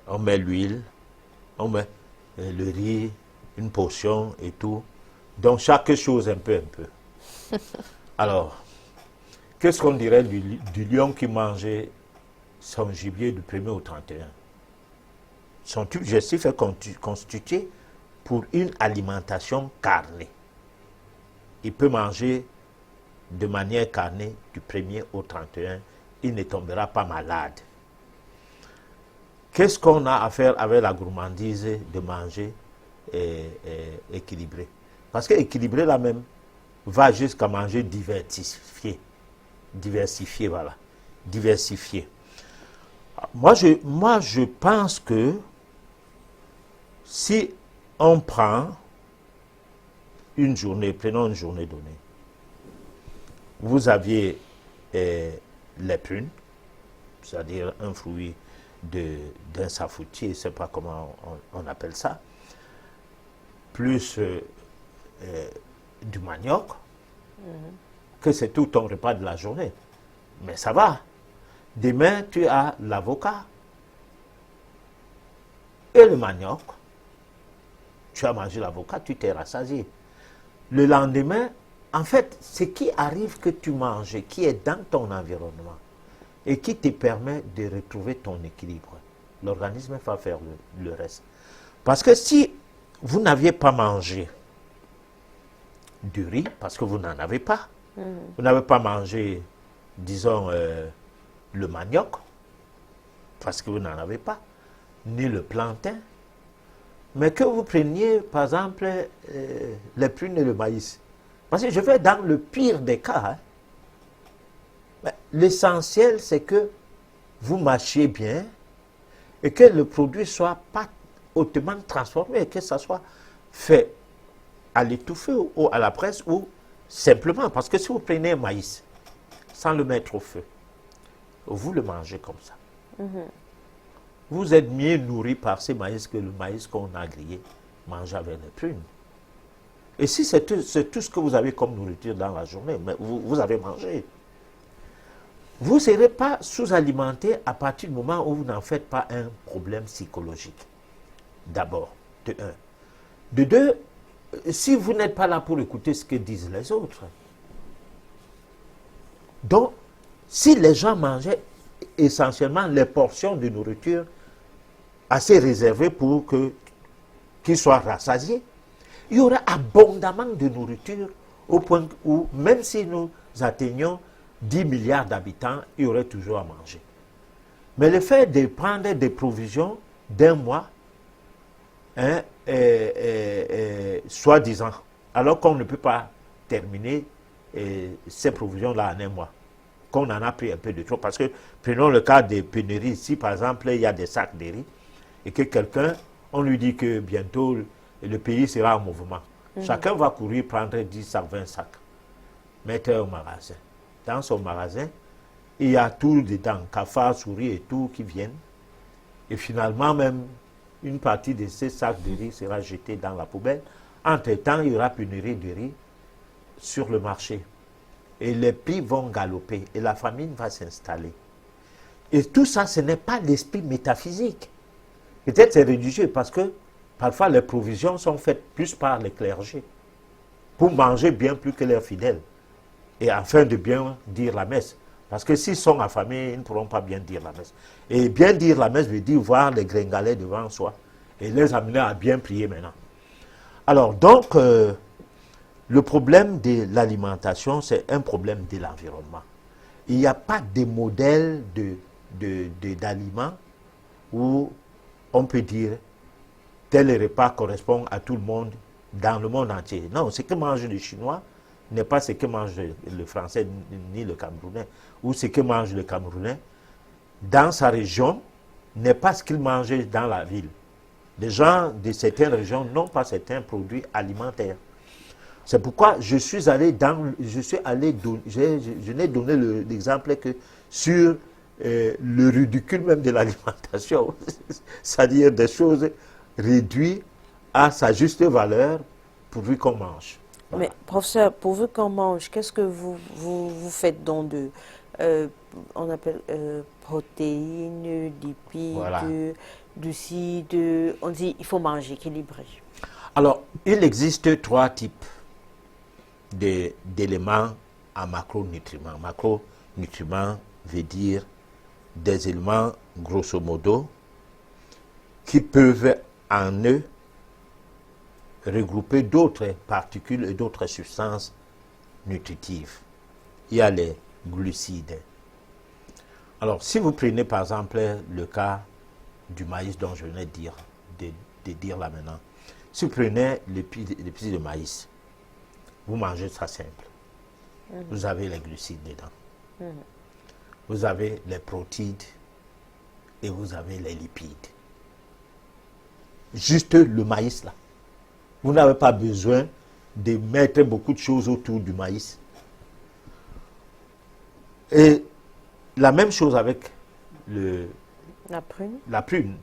on met l'huile, on met le riz, une portion et tout. Donc chaque chose un peu. Alors, qu'est-ce qu'on dirait du lion qui mangeait son gibier du 1er au 31? Son tube digestif est constitué pour une alimentation carnée. Il peut manger de manière carnée du 1er au 31. Il ne tombera pas malade. Qu'est-ce qu'on a à faire avec la gourmandise de manger équilibré? Parce que équilibré là même va jusqu'à manger diversifié. Voilà. Diversifié. Moi, je pense que si on prend une journée, prenons une journée donnée, vous aviez les prunes, c'est-à-dire un fruit d'un safoutier, je ne sais pas comment on appelle ça, plus du manioc, que c'est tout ton repas de la journée. Mais ça va. Demain, tu as l'avocat et le manioc. Tu as mangé l'avocat, tu t'es rassasié. Le lendemain, en fait, ce qui arrive que tu manges, qui est dans ton environnement et qui te permet de retrouver ton équilibre, l'organisme va faire le reste. Parce que si vous n'aviez pas mangé du riz, parce que vous n'en avez pas, vous n'avez pas mangé, disons, le manioc, parce que vous n'en avez pas, ni le plantain, mais que vous preniez, par exemple, les prunes et le maïs. Parce que je vais dans le pire des cas. L'essentiel, c'est que vous mâchiez bien et que le produit ne soit pas hautement transformé, que ça soit fait à l'étouffer ou à la presse ou simplement. Parce que si vous prenez un maïs sans le mettre au feu, vous le mangez comme ça. Vous êtes mieux nourri par ce maïs que le maïs qu'on a grillé, mangé avec les prunes. Et si c'est tout ce que vous avez comme nourriture dans la journée, mais vous avez mangé, vous ne serez pas sous-alimenté à partir du moment où vous n'en faites pas un problème psychologique. D'abord, de un. De deux, si vous n'êtes pas là pour écouter ce que disent les autres. Donc, si les gens mangeaient essentiellement les portions de nourriture assez réservées pour qu'ils soient rassasiés, il y aurait abondamment de nourriture au point où, même si nous atteignons 10 milliards d'habitants, il y aurait toujours à manger. Mais le fait de prendre des provisions d'un mois, soi-disant, alors qu'on ne peut pas terminer ces provisions-là en un mois, qu'on en a pris un peu de trop. Parce que, prenons le cas des pénuries, si par exemple il y a des sacs de riz, et que quelqu'un, on lui dit que bientôt le pays sera en mouvement. Chacun va courir prendre 10 sacs, 20 sacs, mettre au magasin. Dans son magasin, il y a tout dedans, cafards, souris et tout qui viennent. Et finalement, même une partie de ces sacs de riz sera jetée dans la poubelle. Entre-temps, il y aura pénurie de riz sur le marché. Et les prix vont galoper et la famine va s'installer. Et tout ça, ce n'est pas l'esprit métaphysique. Peut-être c'est religieux parce que parfois les provisions sont faites plus par les clergés pour manger bien plus que leurs fidèles et afin de bien dire la messe. Parce que s'ils sont affamés, ils ne pourront pas bien dire la messe. Et bien dire la messe veut dire voir les gringalets devant soi et les amener à bien prier maintenant. Alors donc, le problème de l'alimentation, c'est un problème de l'environnement. Il n'y a pas de modèle d'aliments où on peut dire tel repas correspond à tout le monde dans le monde entier. Non, ce que mange le Chinois n'est pas ce que mange le Français ni le Camerounais, ou ce que mange le Camerounais dans sa région n'est pas ce qu'il mangeait dans la ville. Les gens de certaines régions n'ont pas certains produits alimentaires. C'est pourquoi je n'ai donné l'exemple que sur le ridicule même de l'alimentation, c'est-à-dire des choses réduites à sa juste valeur pourvu qu'on mange. Voilà. Mais professeur, pourvu qu'on mange, qu'est-ce que vous faites donc de, on appelle protéines, lipides, Voilà. glucides, on dit il faut manger équilibré. Alors, il existe 3 types d'éléments en macronutriments. Macronutriments veut dire des éléments, grosso modo, qui peuvent en eux regrouper d'autres particules et d'autres substances nutritives. Il y a les glucides. Alors, si vous prenez par exemple le cas du maïs dont je venais de dire là maintenant, si vous prenez l'épice de maïs, vous mangez ça simple. Vous avez les glucides dedans. Vous avez les protéines et vous avez les lipides. Juste le maïs là. Vous n'avez pas besoin de mettre beaucoup de choses autour du maïs. Et la même chose avec La prune.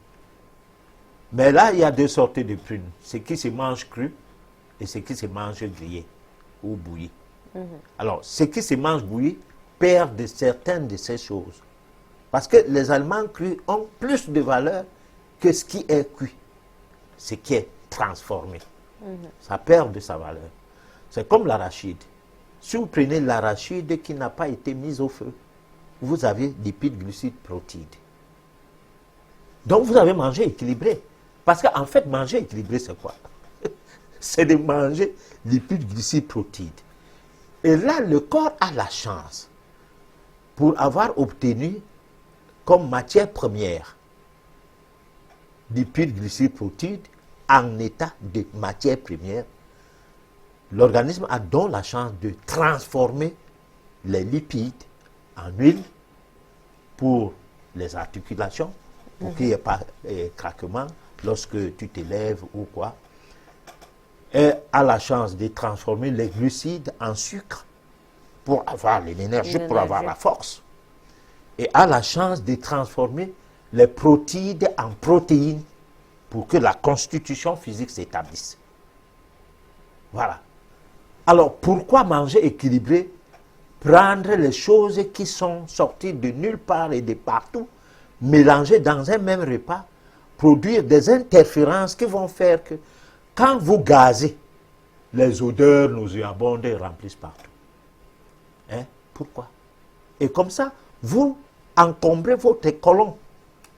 Mais là, il y a 2 sortes de prunes. Ce qui se mange cru et ce qui se mange grillé ou bouilli. Alors, ce qui se mange bouilli perd certaines de ces choses. Parce que les aliments crus ont plus de valeur que ce qui est cuit, ce qui est transformé. Ça perd de sa valeur. C'est comme l'arachide. Si vous prenez l'arachide qui n'a pas été mise au feu, vous avez lipides, glucides, protéines. Donc vous avez mangé équilibré. Parce qu'en fait, manger équilibré, c'est quoi? C'est de manger lipides, glucides, protéines. Et là, le corps a la chance, pour avoir obtenu comme matière première lipides, glucides, protéines, en état de matière première, l'organisme a donc la chance de transformer les lipides en huile pour les articulations, pour qu'il n'y ait pas de craquement lorsque tu te lèves ou quoi. Et a la chance de transformer les glucides en sucre pour avoir l'énergie, pour avoir la force. Et a la chance de transformer les protéines en protéines pour que la constitution physique s'établisse. Voilà. Alors, pourquoi manger équilibré? Prendre les choses qui sont sorties de nulle part et de partout, mélanger dans un même repas, produire des interférences qui vont faire que, quand vous gazez, les odeurs nauséabondes remplissent partout. Hein? Pourquoi? Et comme ça, vous encombrez votre côlon,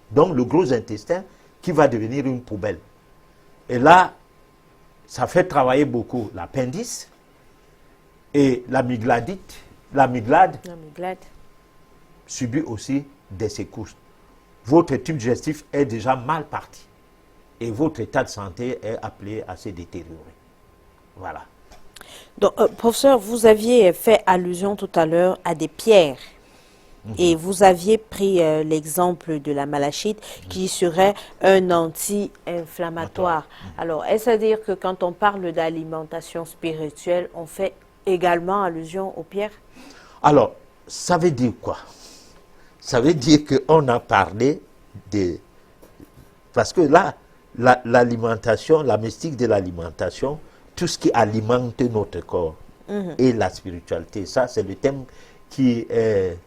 donc le gros intestin, qui va devenir une poubelle. Et là, ça fait travailler beaucoup l'appendice et l'amygdale subit aussi des secousses. Votre tube digestif est déjà mal parti et votre état de santé est appelé à se détériorer. Voilà. Donc, professeur, vous aviez fait allusion tout à l'heure à des pierres. Et vous aviez pris l'exemple de la malachite qui serait un anti-inflammatoire. Alors, est-ce à dire que quand on parle d'alimentation spirituelle, on fait également allusion aux pierres? Alors, ça veut dire quoi? Ça veut dire qu'on a parlé de... Parce que là, l'alimentation, la mystique de l'alimentation, tout ce qui alimente notre corps et la spiritualité, ça c'est le thème qui est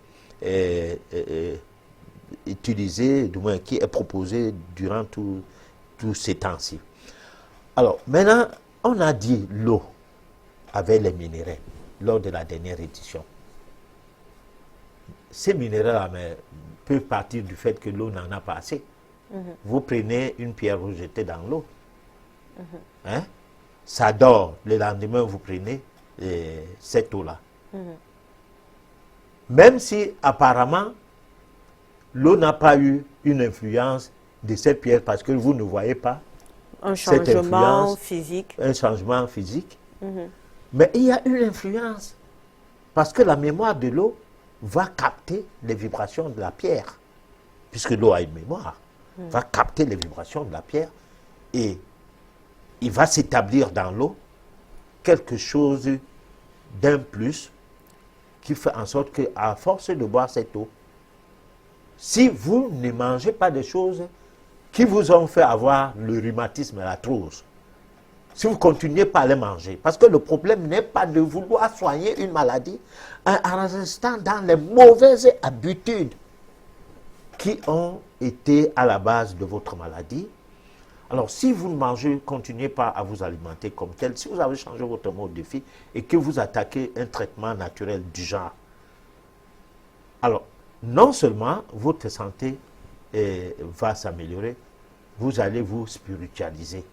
utilisé, du moins qui est proposé durant tous ces temps-ci. Alors, maintenant, on a dit l'eau avec les minéraux lors de la dernière édition. Ces minéraux-là peuvent partir du fait que l'eau n'en a pas assez. Vous prenez une pierre, vous jetez dans l'eau. Hein? Ça dort. Le lendemain, vous prenez cette eau-là. Même si, apparemment, l'eau n'a pas eu une influence de cette pierre parce que vous ne voyez pas un cette changement influence, physique. un changement physique. Mais il y a une influence parce que la mémoire de l'eau va capter les vibrations de la pierre, puisque l'eau a une mémoire, va capter les vibrations de la pierre et il va s'établir dans l'eau quelque chose d'un plus qui fait en sorte qu'à force de boire cette eau, si vous ne mangez pas des choses qui vous ont fait avoir le rhumatisme et l'arthrose, si vous continuez pas à les manger, parce que le problème n'est pas de vouloir soigner une maladie en restant dans les mauvaises habitudes qui ont été à la base de votre maladie. Alors, si vous ne mangez, continuez pas à vous alimenter comme tel, si vous avez changé votre mode de vie et que vous attaquez un traitement naturel du genre, alors, non seulement votre santé va s'améliorer, vous allez vous spiritualiser.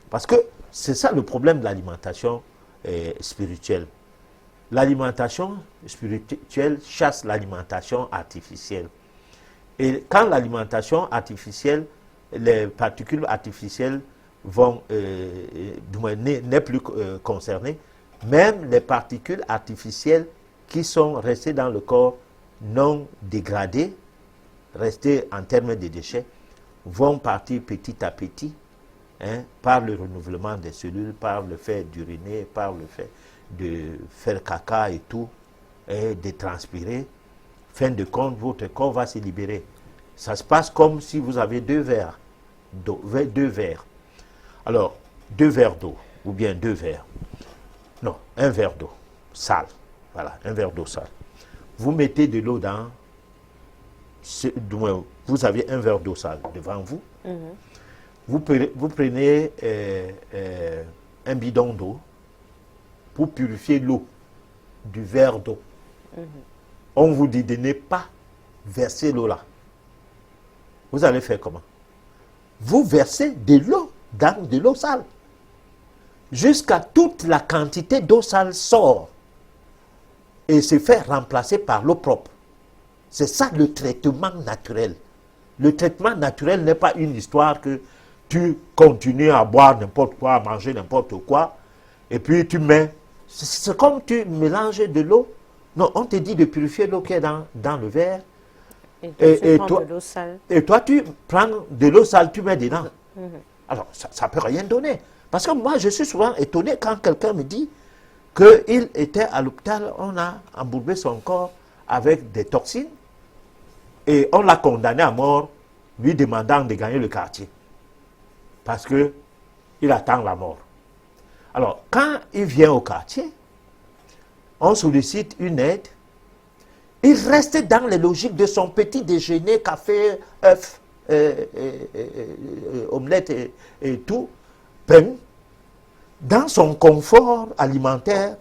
Parce que c'est ça le problème de l'alimentation spirituelle. L'alimentation spirituelle chasse l'alimentation artificielle. Et quand l'alimentation artificielle, les particules artificielles vont n'est plus concernées, même les particules artificielles qui sont restées dans le corps non dégradées, restées en termes de déchets, vont partir petit à petit, par le renouvellement des cellules, par le fait d'uriner, par le fait de faire caca et tout, et de transpirer. Fin de compte, votre corps va se libérer. Ça se passe comme si vous avez deux verres d'eau, deux verres. Alors, 2 verres d'eau, ou bien 2 verres. Non, 1 verre d'eau sale. Voilà, 1 verre d'eau sale. Vous mettez de l'eau dans... Vous avez 1 verre d'eau sale devant vous. Vous prenez un bidon d'eau pour purifier l'eau du verre d'eau. On vous dit de ne pas verser l'eau là. Vous allez faire comment? Vous versez de l'eau dans de l'eau sale. Jusqu'à toute la quantité d'eau sale sort et se fait remplacer par l'eau propre. C'est ça le traitement naturel. Le traitement naturel n'est pas une histoire que tu continues à boire n'importe quoi, à manger n'importe quoi, et puis tu mets... C'est comme tu mélanges de l'eau. Non, on te dit de purifier l'eau qui est dans le verre. Et toi, de l'eau sale. Et toi, tu prends de l'eau sale, tu mets dedans. Alors, ça ne peut rien donner. Parce que moi, je suis souvent étonné quand quelqu'un me dit qu'il était à l'hôpital, on a embourbé son corps avec des toxines et on l'a condamné à mort, lui demandant de gagner le quartier. Parce qu'il attend la mort. Alors, quand il vient au quartier, on sollicite une aide. Il reste dans les logiques de son petit déjeuner, café, œufs, omelette et tout, pain, dans son confort alimentaire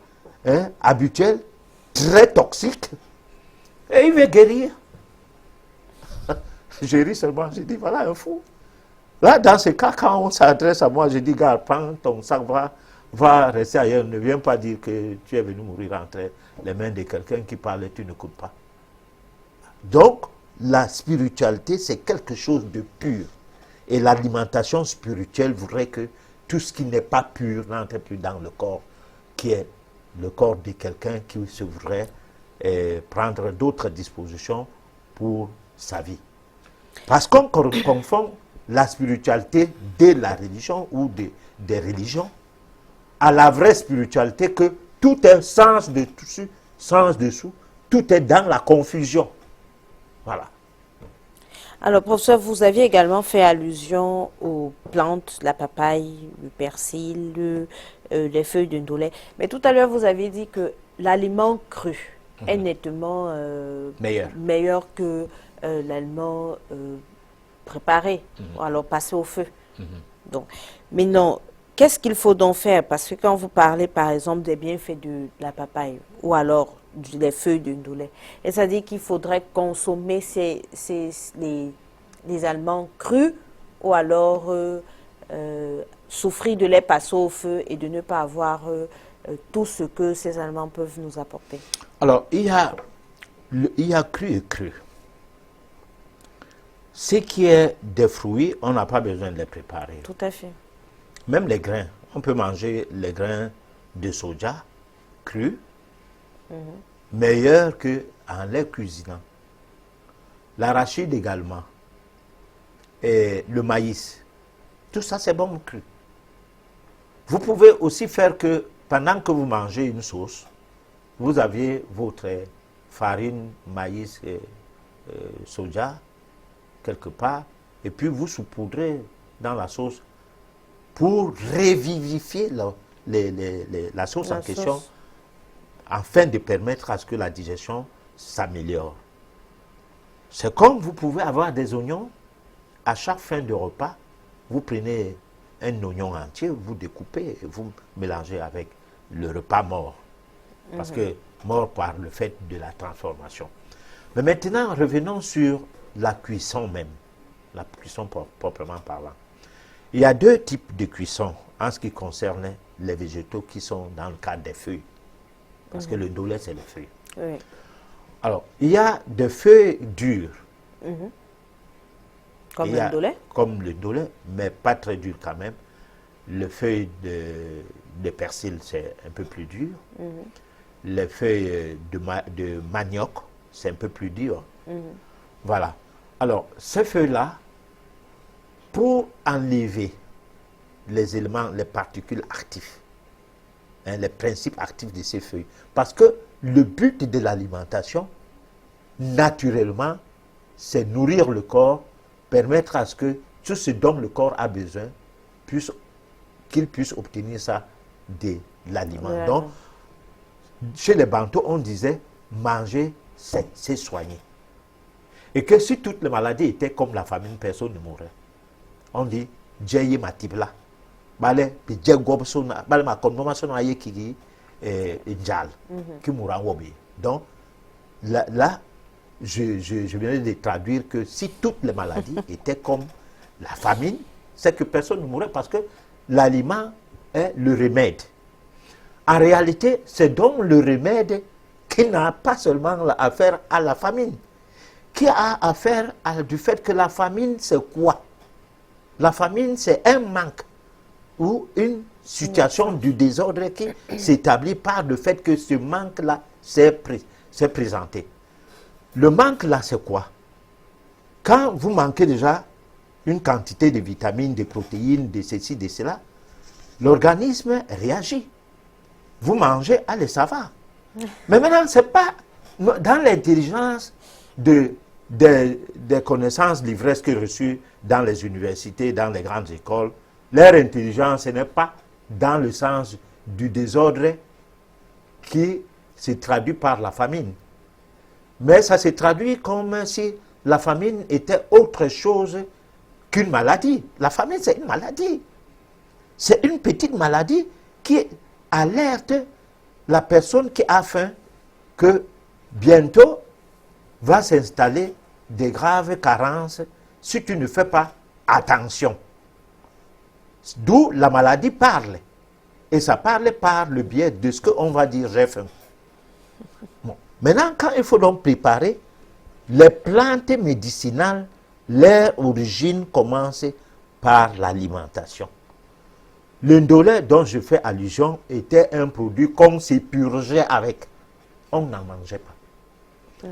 habituel, très toxique, et il veut guérir. Je ris seulement, je dis, voilà un fou. Là, dans ce cas, quand on s'adresse à moi, je dis, gars, prends ton sac, va rester ailleurs, ne viens pas dire que tu es venu mourir entre les mains de quelqu'un qui parle et tu n'écoutes pas. Donc, la spiritualité, c'est quelque chose de pur. Et l'alimentation spirituelle voudrait que tout ce qui n'est pas pur n'entre plus dans le corps, qui est le corps de quelqu'un qui se voudrait prendre d'autres dispositions pour sa vie. Parce qu'on confond la spiritualité de la religion ou des religions à la vraie spiritualité, que tout est sens dessus, sens dessous, tout est dans la confusion. Voilà. Alors, professeur, vous aviez également fait allusion aux plantes, la papaye, le persil, les feuilles de ndolé. Mais tout à l'heure, vous avez dit que l'aliment cru est nettement meilleur que l'aliment préparé, ou alors passé au feu. Donc, mais non, qu'est-ce qu'il faut donc faire? Parce que quand vous parlez, par exemple, des bienfaits de la papaye, ou alors des feuilles de ndolé, et ça dit qu'il faudrait consommer les aliments crus, ou alors souffrir de les passer au feu et de ne pas avoir tout ce que ces aliments peuvent nous apporter. Alors, il y a cru et cru. Ce qui est des fruits, on n'a pas besoin de les préparer. Tout à fait. Même les grains. On peut manger les grains de soja crus, meilleurs qu'en les cuisinant. L'arachide également. Et le maïs. Tout ça, c'est bon cru. Vous pouvez aussi faire que pendant que vous mangez une sauce, vous aviez votre farine, maïs soja quelque part, et puis vous saupoudrez dans la sauce pour revivifier la sauce en question, afin de permettre à ce que la digestion s'améliore. C'est comme vous pouvez avoir des oignons, à chaque fin de repas, vous prenez un oignon entier, vous découpez et vous mélangez avec le repas mort. Parce que mort par le fait de la transformation. Mais maintenant, revenons sur la cuisson même, la cuisson proprement parlant. Il y a deux types de cuisson en ce qui concerne les végétaux qui sont dans le cadre des feuilles. Parce que le ndolé, c'est les feuilles. Oui. Alors, il y a des feuilles dures. Comme le ndolé? Comme le ndolé, mais pas très dur quand même. Le feuille de persil, c'est un peu plus dur. Les feuilles de manioc, c'est un peu plus dur. Voilà. Alors, ces feuilles-là, pour enlever les éléments, les particules actives, les principes actifs de ces feuilles, parce que le but de l'alimentation, naturellement, c'est nourrir le corps, permettre à ce que tout ce dont le corps a besoin, qu'il puisse obtenir ça de l'aliment. Donc, chez les Bantous, on disait manger, c'est soigner. Et que si toutes les maladies étaient comme la famine, personne ne mourrait. On dit Djeye Matibla. Bale, puis Djegobsona, Bale ma consommation aye qui Djal, qui mourra wobi. Donc, là, je viens de traduire que si toutes les maladies étaient comme la famine, c'est que personne ne mourrait parce que l'aliment est le remède. En réalité, c'est donc le remède qui n'a pas seulement affaire à la famine, qui a affaire du fait que la famine, c'est quoi? La famine, c'est un manque ou une situation du désordre qui s'établit par le fait que ce manque-là s'est présenté. Le manque-là, c'est quoi? Quand vous manquez déjà une quantité de vitamines, de protéines, de ceci, de cela, l'organisme réagit. Vous mangez, allez, ça va. Mais maintenant, ce n'est pas dans l'intelligence des connaissances livresques reçues dans les universités, dans les grandes écoles. Leur intelligence, ce n'est pas dans le sens du désordre qui se traduit par la famine. Mais ça se traduit comme si la famine était autre chose qu'une maladie. La famine, c'est une maladie. C'est une petite maladie qui alerte la personne qui a faim que bientôt va s'installer des graves carences si tu ne fais pas attention. D'où la maladie parle. Et ça parle par le biais de ce qu'on va dire j'ai faim. Bon. Maintenant, quand il faut donc préparer, les plantes médicinales, leur origine commence par l'alimentation. Le ndolé dont je fais allusion était un produit qu'on s'épurgeait avec. On n'en mangeait pas.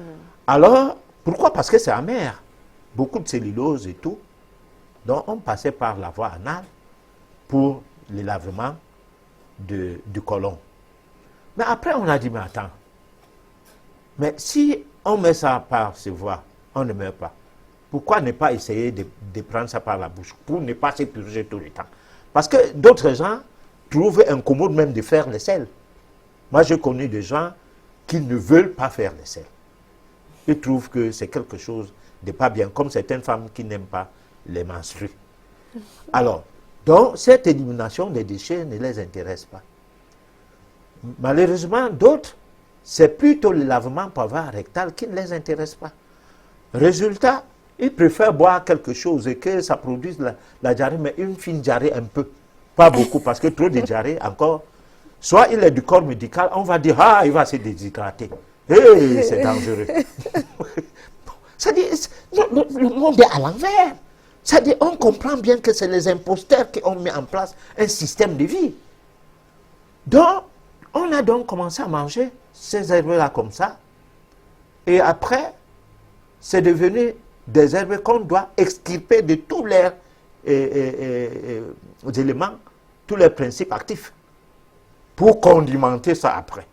Alors, pourquoi? Parce que c'est amer. Beaucoup de cellulose et tout. Donc, on passait par la voie anale pour le lavement du côlon. Mais après, on a dit, mais attends. Mais si on met ça par ces voies, on ne meurt pas. Pourquoi ne pas essayer de prendre ça par la bouche pour ne pas s'épurger tout le temps? Parce que d'autres gens trouvent incommode même de faire le sel. Moi, j'ai connu des gens qui ne veulent pas faire le sel. Ils trouvent que c'est quelque chose de pas bien, comme certaines femmes qui n'aiment pas les menstrues. Alors, donc, cette élimination des déchets ne les intéresse pas. Malheureusement, d'autres, c'est plutôt le lavement par voie rectale qui ne les intéresse pas. Résultat, ils préfèrent boire quelque chose et que ça produise la diarrhée, mais une fine diarrhée un peu. Pas beaucoup, parce que trop de diarrhée, encore, soit il est du corps médical, on va dire, ah, il va se déshydrater. Hey, c'est dangereux. C'est-à-dire, le monde est à l'envers. C'est-à-dire, on comprend bien que c'est les imposteurs qui ont mis en place un système de vie. Donc, on a donc commencé à manger ces herbes-là comme ça. Et après, c'est devenu des herbes qu'on doit extirper de tous leurs éléments, tous les principes actifs, pour condimenter ça après,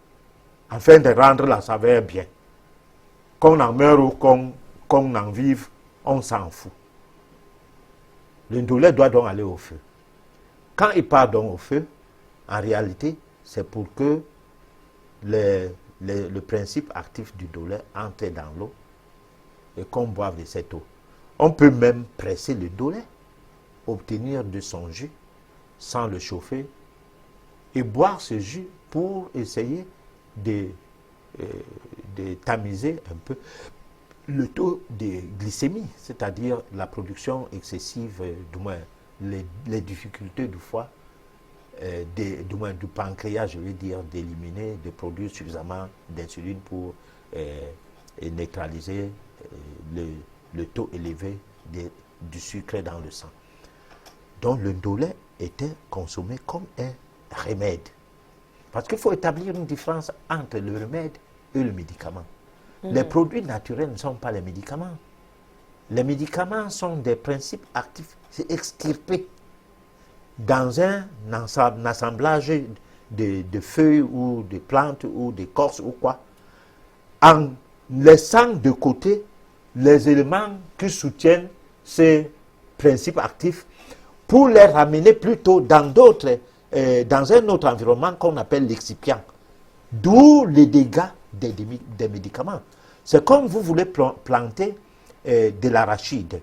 afin de rendre la saveur bien. Qu'on en meure ou qu'on qu'on en vive, on s'en fout. Le ndolé doit donc aller au feu. Quand il part donc au feu, en réalité, c'est pour que le principe actif du ndolé entre dans l'eau et qu'on boive de cette eau. On peut même presser le ndolé, obtenir de son jus sans le chauffer et boire ce jus pour essayer de tamiser un peu le taux de glycémie, c'est-à-dire la production excessive, du moins les difficultés du foie, du moins du pancréas, je veux dire, d'éliminer, de produire suffisamment d'insuline pour neutraliser le taux élevé du sucre dans le sang. Donc le ndolé était consommé comme un remède. Parce qu'il faut établir une différence entre le remède et le médicament. Les produits naturels ne sont pas les médicaments. Les médicaments sont des principes actifs extirpés dans un assemblage de feuilles ou de plantes ou d'écorces ou quoi, en laissant de côté les éléments qui soutiennent ces principes actifs pour les ramener plutôt dans dans un autre environnement qu'on appelle l'excipient. D'où les dégâts des médicaments. C'est comme vous voulez planter de l'arachide.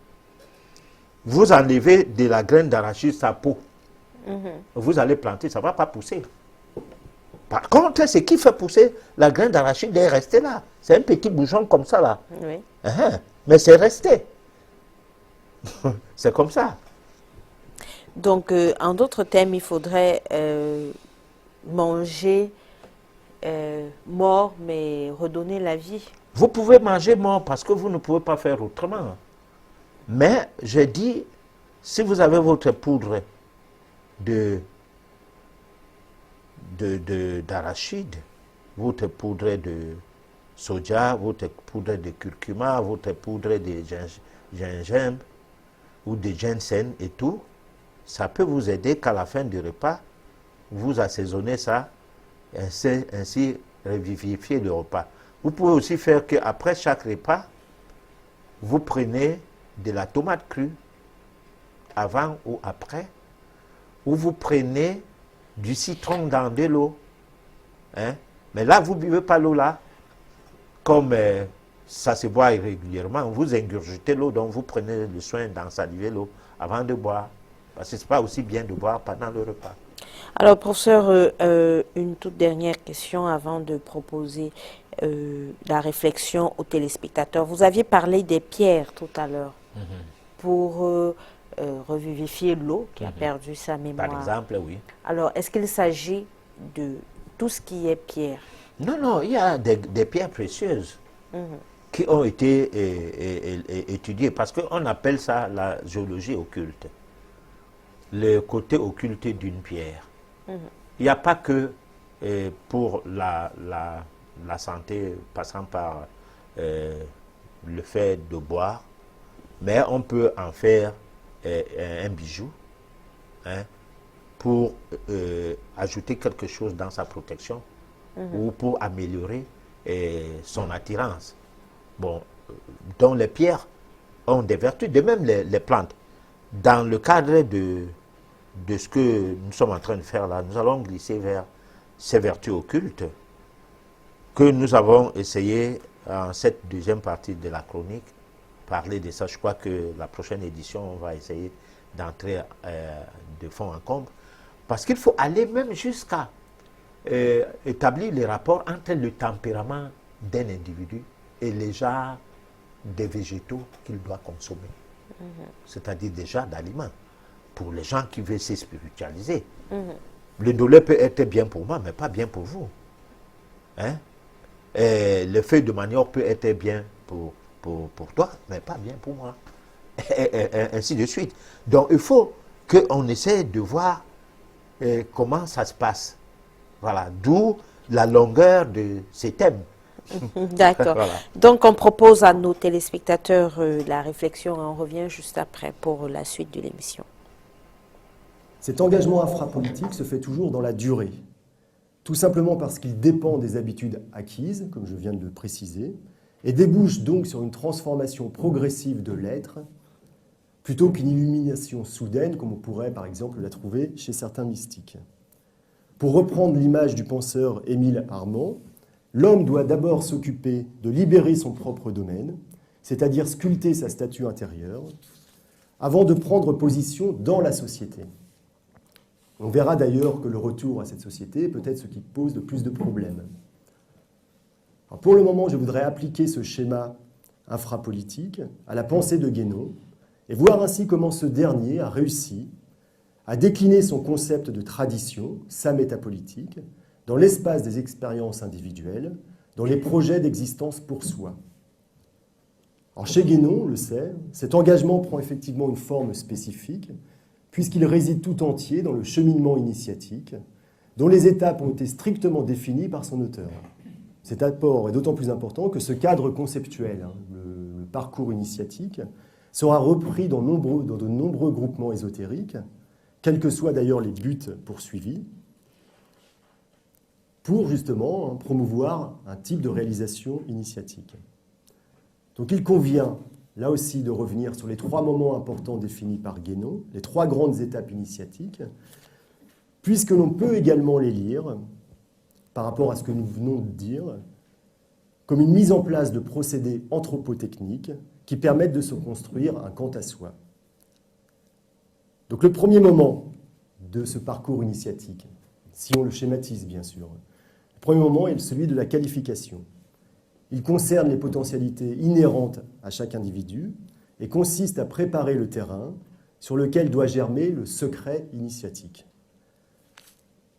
Vous enlevez de la graine d'arachide sa peau. Vous allez planter, ça ne va pas pousser. Par contre, ce qui fait pousser la graine d'arachide est resté là. C'est un petit bouchon comme ça là. Oui. Mais c'est resté. C'est comme ça. Donc, en d'autres termes, il faudrait manger mort, mais redonner la vie. Vous pouvez manger mort parce que vous ne pouvez pas faire autrement. Mais j'ai dit, si vous avez votre poudre d'arachide, votre poudre de soja, votre poudre de curcuma, votre poudre de gingembre ou de ginseng et tout, ça peut vous aider qu'à la fin du repas, vous assaisonnez ça, ainsi revivifier le repas. Vous pouvez aussi faire qu'après chaque repas, vous prenez de la tomate crue, avant ou après, ou vous prenez du citron dans de l'eau. Mais là, vous ne buvez pas l'eau là, comme ça se boit régulièrement. Vous ingurgitez l'eau, donc vous prenez le soin d'ensaliver l'eau avant de boire. Parce que ce n'est pas aussi bien de boire pendant le repas. Alors, professeur, une toute dernière question avant de proposer la réflexion aux téléspectateurs. Vous aviez parlé des pierres tout à l'heure pour revivifier l'eau qui a perdu sa mémoire. Par exemple, oui. Alors, est-ce qu'il s'agit de tout ce qui est pierre? Non, il y a des pierres précieuses qui ont été étudiées parce qu'on appelle ça la géologie occulte. Le côté occulte d'une pierre. Il n'y a pas que pour la santé passant par le fait de boire, mais on peut en faire un bijou pour ajouter quelque chose dans sa protection ou pour améliorer son attirance. Bon, donc les pierres ont des vertus, de même les plantes. Dans le cadre de ce que nous sommes en train de faire là, nous allons glisser vers ces vertus occultes que nous avons essayé en cette deuxième partie de la chronique, parler de ça. Je crois que la prochaine édition, on va essayer d'entrer de fond en comble, parce qu'il faut aller même jusqu'à établir les rapports entre le tempérament d'un individu et les genres des végétaux qu'il doit consommer. C'est-à-dire déjà d'aliments. Pour les gens qui veulent se spiritualiser. Le ndolé peut être bien pour moi, mais pas bien pour vous. Et le feuille de manioc peut être bien pour toi, mais pas bien pour moi. Et ainsi de suite. Donc il faut qu'on essaie de voir comment ça se passe. Voilà, d'où la longueur de ces thèmes. D'accord. Voilà. Donc, on propose à nos téléspectateurs la réflexion et on revient juste après pour la suite de l'émission. Cet engagement infrapolitique se fait toujours dans la durée, tout simplement parce qu'il dépend des habitudes acquises, comme je viens de le préciser, et débouche donc sur une transformation progressive de l'être, plutôt qu'une illumination soudaine, comme on pourrait par exemple la trouver chez certains mystiques. Pour reprendre l'image du penseur Émile Armand, l'homme doit d'abord s'occuper de libérer son propre domaine, c'est-à-dire sculpter sa statue intérieure, avant de prendre position dans la société. On verra d'ailleurs que le retour à cette société est peut-être ce qui pose le plus de problèmes. Alors pour le moment, je voudrais appliquer ce schéma infrapolitique à la pensée de Guénon et voir ainsi comment ce dernier a réussi à décliner son concept de tradition, sa métapolitique, dans l'espace des expériences individuelles, dans les projets d'existence pour soi. Alors chez Guénon, on le sait, cet engagement prend effectivement une forme spécifique, puisqu'il réside tout entier dans le cheminement initiatique, dont les étapes ont été strictement définies par son auteur. Cet apport est d'autant plus important que ce cadre conceptuel, le parcours initiatique, sera repris dans de nombreux groupements ésotériques, quels que soient d'ailleurs les buts poursuivis, pour justement promouvoir un type de réalisation initiatique. Donc il convient, là aussi, de revenir sur les 3 moments importants définis par Guénon, les 3 grandes étapes initiatiques, puisque l'on peut également les lire, par rapport à ce que nous venons de dire, comme une mise en place de procédés anthropotechniques qui permettent de se construire un quant à soi. Donc le premier moment de ce parcours initiatique, si on le schématise bien sûr, le premier moment est celui de la qualification. Il concerne les potentialités inhérentes à chaque individu et consiste à préparer le terrain sur lequel doit germer le secret initiatique.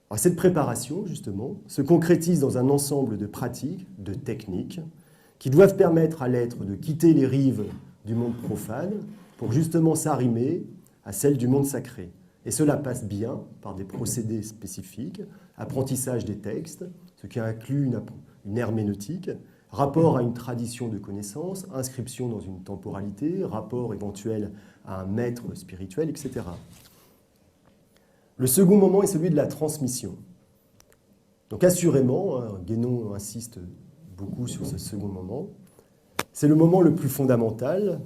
Alors, cette préparation, justement, se concrétise dans un ensemble de pratiques, de techniques, qui doivent permettre à l'être de quitter les rives du monde profane pour justement s'arrimer à celles du monde sacré. Et cela passe bien par des procédés spécifiques, apprentissage des textes, ce qui inclut une herméneutique, rapport à une tradition de connaissance, inscription dans une temporalité, rapport éventuel à un maître spirituel, etc. Le second moment est celui de la transmission. Donc assurément, Guénon insiste beaucoup sur ce second moment, c'est le moment le plus fondamental,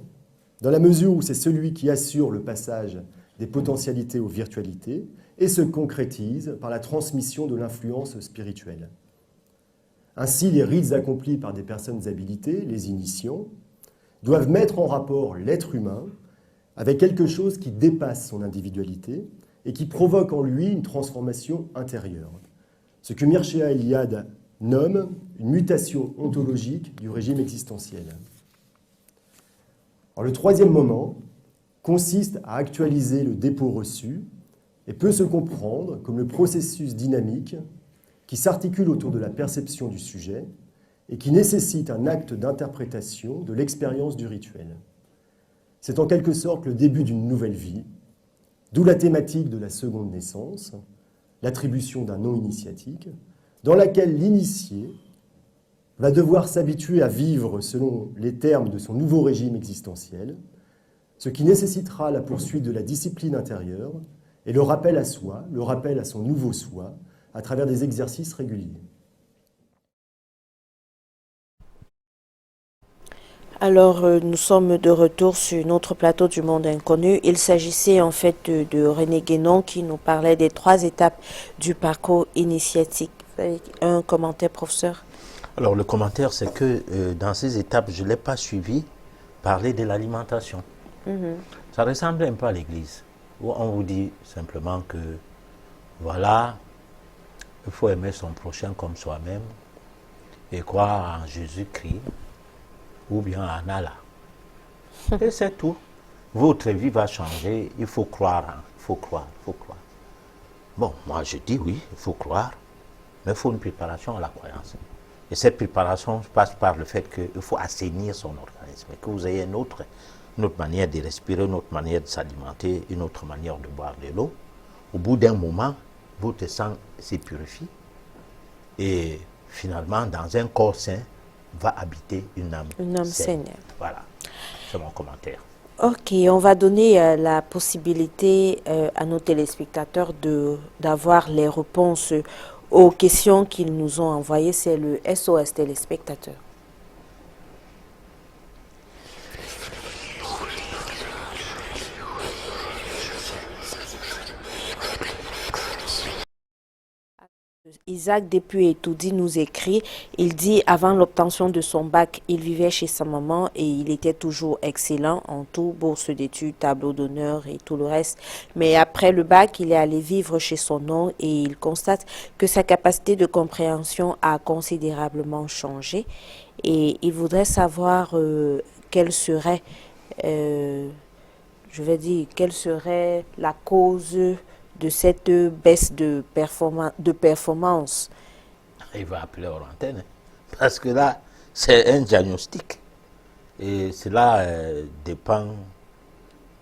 dans la mesure où c'est celui qui assure le passage des potentialités aux virtualités et se concrétise par la transmission de l'influence spirituelle. Ainsi, les rites accomplis par des personnes habilitées, les initiants, doivent mettre en rapport l'être humain avec quelque chose qui dépasse son individualité et qui provoque en lui une transformation intérieure. Ce que Mircea Eliade nomme une mutation ontologique du régime existentiel. Alors, le troisième moment consiste à actualiser le dépôt reçu et peut se comprendre comme le processus dynamique qui s'articule autour de la perception du sujet et qui nécessite un acte d'interprétation de l'expérience du rituel. C'est en quelque sorte le début d'une nouvelle vie, d'où la thématique de la seconde naissance, l'attribution d'un nom initiatique, dans laquelle l'initié va devoir s'habituer à vivre selon les termes de son nouveau régime existentiel, ce qui nécessitera la poursuite de la discipline intérieure et le rappel à soi, le rappel à son nouveau soi, à travers des exercices réguliers. Alors, nous sommes de retour sur notre plateau du Monde Inconnu. Il s'agissait en fait de René Guénon qui nous parlait des 3 étapes du parcours initiatique. Un commentaire, professeur? Alors, le commentaire, c'est que dans ces étapes, je ne l'ai pas suivi parler de l'alimentation. Ça ressemble un peu à l'Église, où on vous dit simplement que, voilà, il faut aimer son prochain comme soi-même et croire en Jésus-Christ ou bien en Allah. Et c'est tout. Votre vie va changer, il faut croire, il faut croire, il faut croire. Bon, moi je dis oui, il faut croire, mais il faut une préparation à la croyance. Et cette préparation passe par le fait qu'il faut assainir son organisme, que vous ayez une autre manière de respirer, une autre manière de s'alimenter, une autre manière de boire de l'eau. Au bout d'un moment, votre sang se purifie et finalement, dans un corps sain, va habiter une âme saine. Voilà, c'est mon commentaire. Ok, on va donner la possibilité à nos téléspectateurs d'avoir les réponses aux questions qu'ils nous ont envoyées. C'est le SOS téléspectateur. Isaac depuis Etoudi nous écrit, il dit avant l'obtention de son bac, il vivait chez sa maman et il était toujours excellent en tout, bourse d'études, tableau d'honneur et tout le reste. Mais après le bac, il est allé vivre chez son oncle et il constate que sa capacité de compréhension a considérablement changé et il voudrait savoir quelle serait, quelle serait la cause de cette baisse de performance. Il va appeler hors antenne, parce que là, c'est un diagnostic. Et cela dépend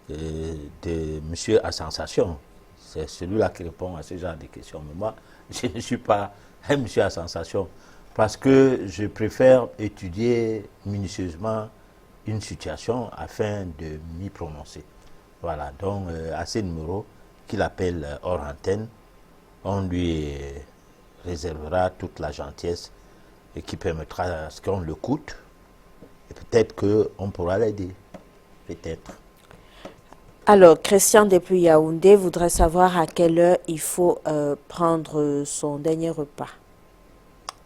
de monsieur à sensation. C'est celui-là qui répond à ce genre de questions. Mais moi, je ne suis pas un monsieur à sensation, parce que je préfère étudier minutieusement une situation afin de m'y prononcer. Voilà, donc à ces numéros qu'il appelle hors antenne, on lui réservera toute la gentillesse et qui permettra à ce qu'on l'écoute et peut-être qu'on pourra l'aider, peut-être. Alors, Christian depuis Yaoundé voudrait savoir à quelle heure il faut prendre son dernier repas.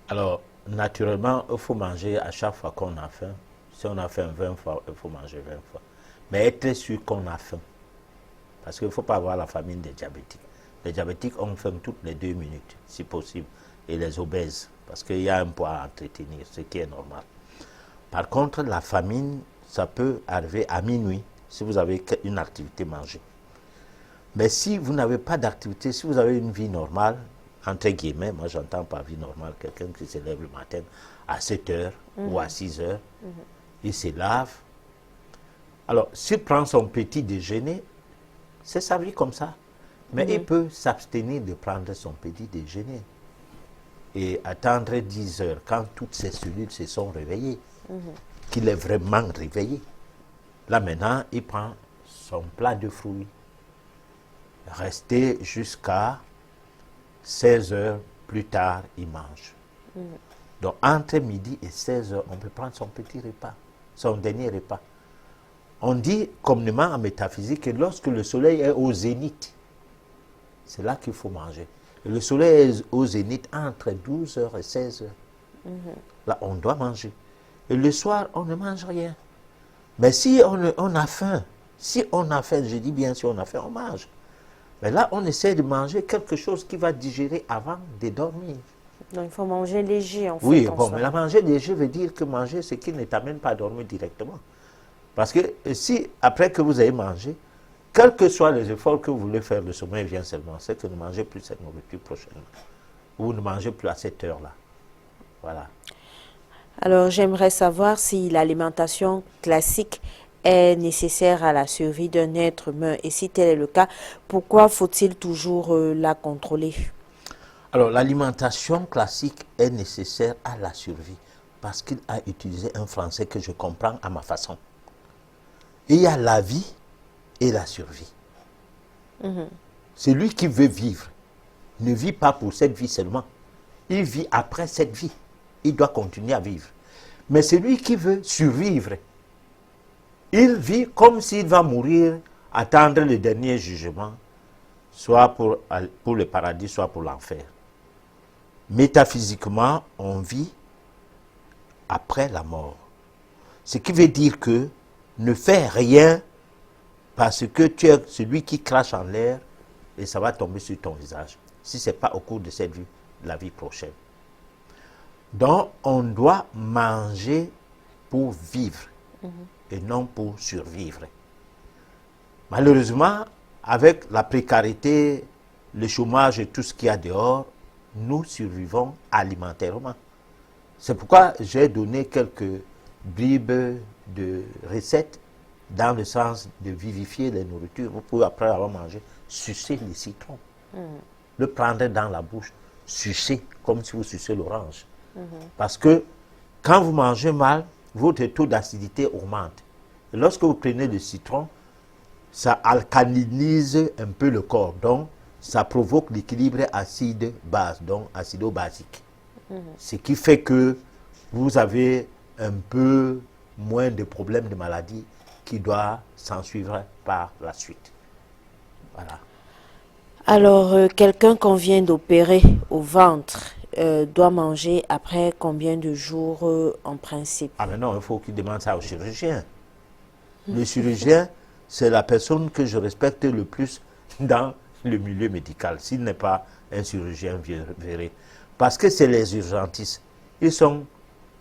Alors, naturellement, il faut manger à chaque fois qu'on a faim. Si on a faim 20 fois, il faut manger 20 fois. Mais être sûr qu'on a faim. Parce qu'il ne faut pas avoir la famine des diabétiques. Les diabétiques ont faim toutes les 2 minutes, si possible. Et les obèses, parce qu'il y a un poids à entretenir, ce qui est normal. Par contre, la famine, ça peut arriver à minuit, si vous avez une activité mangée. Mais si vous n'avez pas d'activité, si vous avez une vie normale, entre guillemets, moi j'entends par vie normale, quelqu'un qui se lève le matin à 7 heures ou à 6 heures, il se lave. Alors, s'il prend son petit déjeuner, c'est sa vie comme ça. Mais il peut s'abstenir de prendre son petit déjeuner et attendre 10 heures quand toutes ses cellules se sont réveillées, qu'il est vraiment réveillé. Là maintenant, il prend son plat de fruits. Rester jusqu'à 16 heures plus tard, il mange. Donc entre midi et 16 heures, on peut prendre son petit repas, son dernier repas. On dit communément en métaphysique que lorsque le soleil est au zénith, c'est là qu'il faut manger. Et le soleil est au zénith entre 12 heures et 16 heures. Là, on doit manger. Et le soir, on ne mange rien. Mais si on a faim, je dis bien si on a faim, on mange. Mais là, on essaie de manger quelque chose qui va digérer avant de dormir. Donc, il faut manger léger, en fait. Oui, bon, mais la manger léger veut dire que manger ce qui ne t'amène pas à dormir directement. Parce que si, après que vous avez mangé, quels que soient les efforts que vous voulez faire, le sommeil vient seulement. C'est que ne mangez plus cette nourriture prochainement. Ou ne mangez plus à cette heure-là. Voilà. Alors, j'aimerais savoir si l'alimentation classique est nécessaire à la survie d'un être humain. Et si tel est le cas, pourquoi faut-il toujours la contrôler? Alors, l'alimentation classique est nécessaire à la survie parce qu'il a utilisé un français que je comprends à ma façon. Il y a la vie et la survie. Celui qui veut vivre ne vit pas pour cette vie seulement. Il vit après cette vie. Il doit continuer à vivre. Mais celui qui veut survivre, il vit comme s'il va mourir, attendre le dernier jugement, soit pour le paradis, soit pour l'enfer. Métaphysiquement, on vit après la mort. Ce qui veut dire que ne fais rien parce que tu es celui qui crache en l'air et ça va tomber sur ton visage. Si ce n'est pas au cours de cette vie, la vie prochaine. Donc, on doit manger pour vivre et non pour survivre. Malheureusement, avec la précarité, le chômage et tout ce qu'il y a dehors, nous survivons alimentairement. C'est pourquoi j'ai donné quelques bribes de recettes dans le sens de vivifier les nourritures. Vous pouvez, après avoir mangé, sucer le citron, le prendre dans la bouche, sucer comme si vous sucez l'orange. Parce que quand vous mangez mal, votre taux d'acidité augmente. Et lorsque vous prenez le citron, ça alcalinise un peu le corps. Donc, ça provoque l'équilibre acide-base, donc acido-basique. Ce qui fait que vous avez un peu moins de problèmes de maladie qui doivent s'en suivre par la suite. Voilà. Alors, quelqu'un qu'on vient d'opérer au ventre, doit manger après combien de jours en principe? Ah mais non, il faut qu'il demande ça au chirurgien. Le chirurgien, c'est la personne que je respecte le plus dans le milieu médical, s'il n'est pas un chirurgien véré. Parce que c'est les urgentistes. Ils sont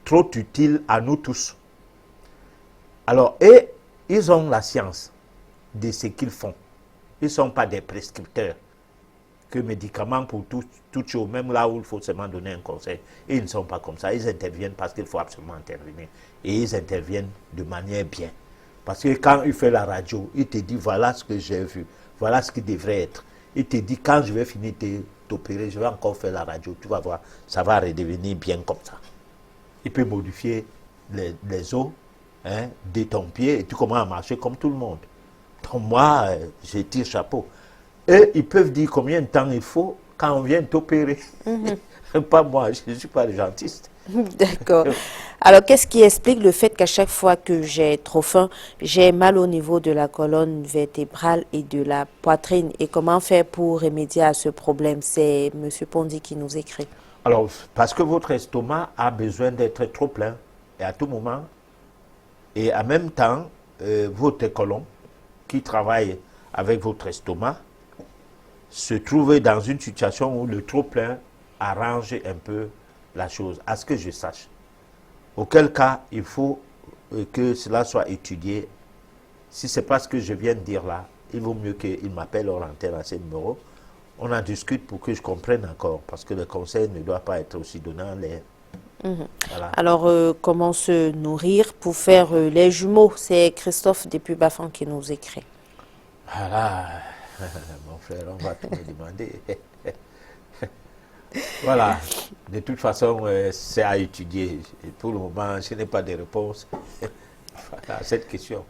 trop utiles à nous tous. Alors, et ils ont la science de ce qu'ils font. Ils ne sont pas des prescripteurs. Que médicaments pour toute chose, même là où il faut seulement donner un conseil. Ils ne sont pas comme ça. Ils interviennent parce qu'il faut absolument intervenir. Et ils interviennent de manière bien. Parce que quand il fait la radio, il te dit voilà ce que j'ai vu, voilà ce qui devrait être. Il te dit quand je vais finir de t'opérer, je vais encore faire la radio, tu vas voir, ça va redevenir bien comme ça. Il peut modifier les os de ton pied et tu commences à marcher comme tout le monde. Donc moi, je tire chapeau. Et ils peuvent dire combien de temps il faut quand on vient t'opérer. Pas moi, je ne suis pas urgentiste. D'accord. Alors, qu'est-ce qui explique le fait qu'à chaque fois que j'ai trop faim, j'ai mal au niveau de la colonne vertébrale et de la poitrine? Et comment faire pour remédier à ce problème? C'est M. Pondy qui nous écrit. Alors, parce que votre estomac a besoin d'être trop plein, et à tout moment, et en même temps, votre côlon, qui travaille avec votre estomac, se trouve dans une situation où le trop plein arrange un peu la chose, à ce que je sache. Auquel cas, il faut que cela soit étudié. Si ce n'est pas ce que je viens de dire là, il vaut mieux qu'il m'appelle hors antenne à ce numéro. On en discute pour que je comprenne encore, parce que le conseil ne doit pas être aussi donné en l'air. Voilà. Alors, comment se nourrir pour faire les jumeaux? C'est Christophe depuis Bafan qui nous écrit. Voilà, mon frère, on va tout me demander. Voilà, de toute façon, c'est à étudier. Et pour le moment, je n'ai pas de réponse à cette question.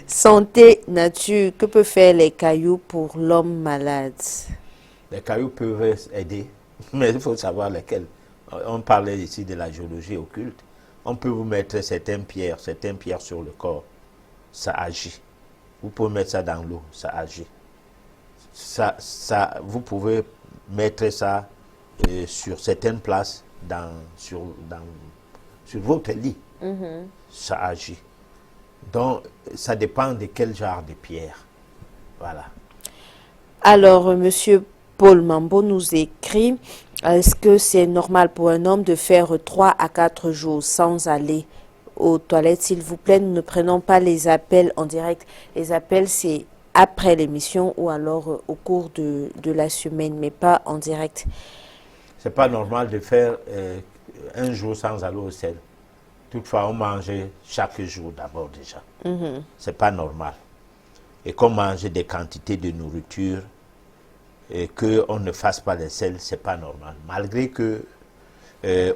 Santé, nature, que peuvent faire les cailloux pour l'homme malade? Les cailloux peuvent aider, mais il faut savoir lesquels. On parlait ici de la géologie occulte. On peut vous mettre certaines pierres sur le corps. Ça agit. Vous pouvez mettre ça dans l'eau, ça agit. Vous pouvez mettre ça sur certaines places sur votre lit. Ça agit. Donc, ça dépend de quel genre de pierre. Voilà. Alors, Monsieur Paul Mambo nous écrit, est-ce que c'est normal pour un homme de faire 3 à 4 jours sans aller aux toilettes? S'il vous plaît, nous ne prenons pas les appels en direct. Les appels, c'est après l'émission ou alors au cours de la semaine, mais pas en direct. C'est pas normal de faire un jour sans aller au sel. Toutefois, on mangeait chaque jour d'abord déjà. C'est pas normal. Et qu'on mange des quantités de nourriture et qu'on ne fasse pas les sels, c'est pas normal. Malgré que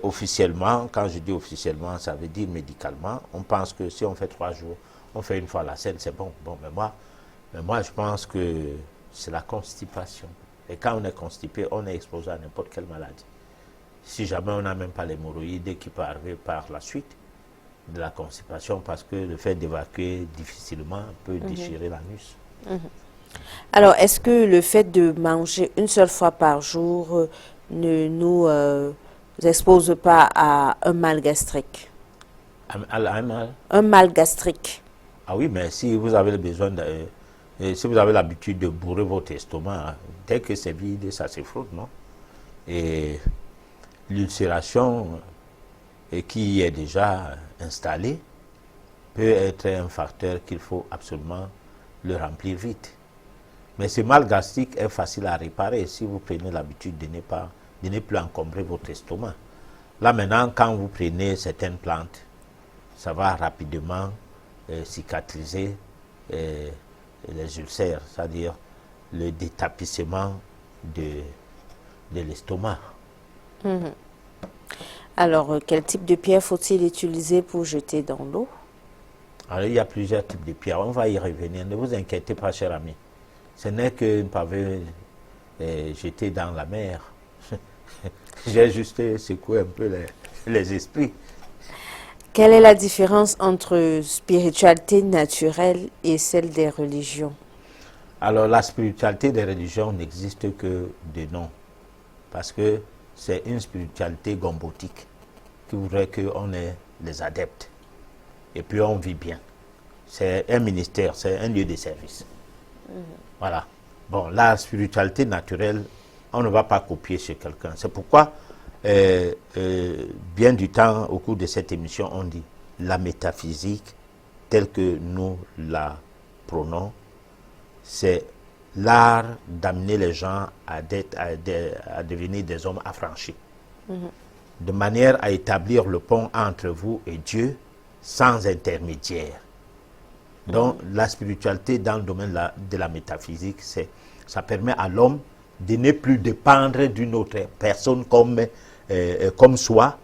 officiellement, quand je dis officiellement, ça veut dire médicalement, on pense que si on fait 3 jours, on fait une fois la selle, c'est bon. Bon, mais moi, je pense que c'est la constipation. Et quand on est constipé, on est exposé à n'importe quelle maladie. Si jamais on n'a même pas l'hémorroïde qui peut arriver par la suite de la constipation, parce que le fait d'évacuer difficilement peut déchirer l'anus. Alors, est-ce que le fait de manger une seule fois par jour ne nous expose pas à un mal gastrique? Un mal? Un mal gastrique. Ah oui, mais si vous avez besoin si vous avez l'habitude de bourrer votre estomac, dès que c'est vide, ça se frotte, non? Et l'ulcération qui est déjà installée peut être un facteur qu'il faut absolument le remplir vite. Mais ce mal gastrique est facile à réparer si vous prenez l'habitude de ne plus encombrer votre estomac. Là maintenant, quand vous prenez certaines plantes, ça va rapidement cicatriser les ulcères, c'est-à-dire le détapissement de l'estomac. Alors, quel type de pierre faut-il utiliser pour jeter dans l'eau? Alors, il y a plusieurs types de pierres. On va y revenir. Ne vous inquiétez pas, cher ami. Ce n'est qu'un pavé jeté dans la mer. J'ai juste secoué un peu les esprits. Quelle est la différence entre spiritualité naturelle et celle des religions? Alors, la spiritualité des religions n'existe que de nom. Parce que c'est une spiritualité gombotique qui voudrait qu'on ait les adeptes. Et puis on vit bien. C'est un ministère, c'est un lieu de service. Voilà. Bon, la spiritualité naturelle, on ne va pas copier chez quelqu'un. C'est pourquoi, bien du temps, au cours de cette émission, on dit la métaphysique, telle que nous la prônons, c'est l'art d'amener les gens à devenir des hommes affranchis. De manière à établir le pont entre vous et Dieu sans intermédiaire. Donc, la spiritualité dans le domaine de la métaphysique, ça permet à l'homme de ne plus dépendre d'une autre personne comme soi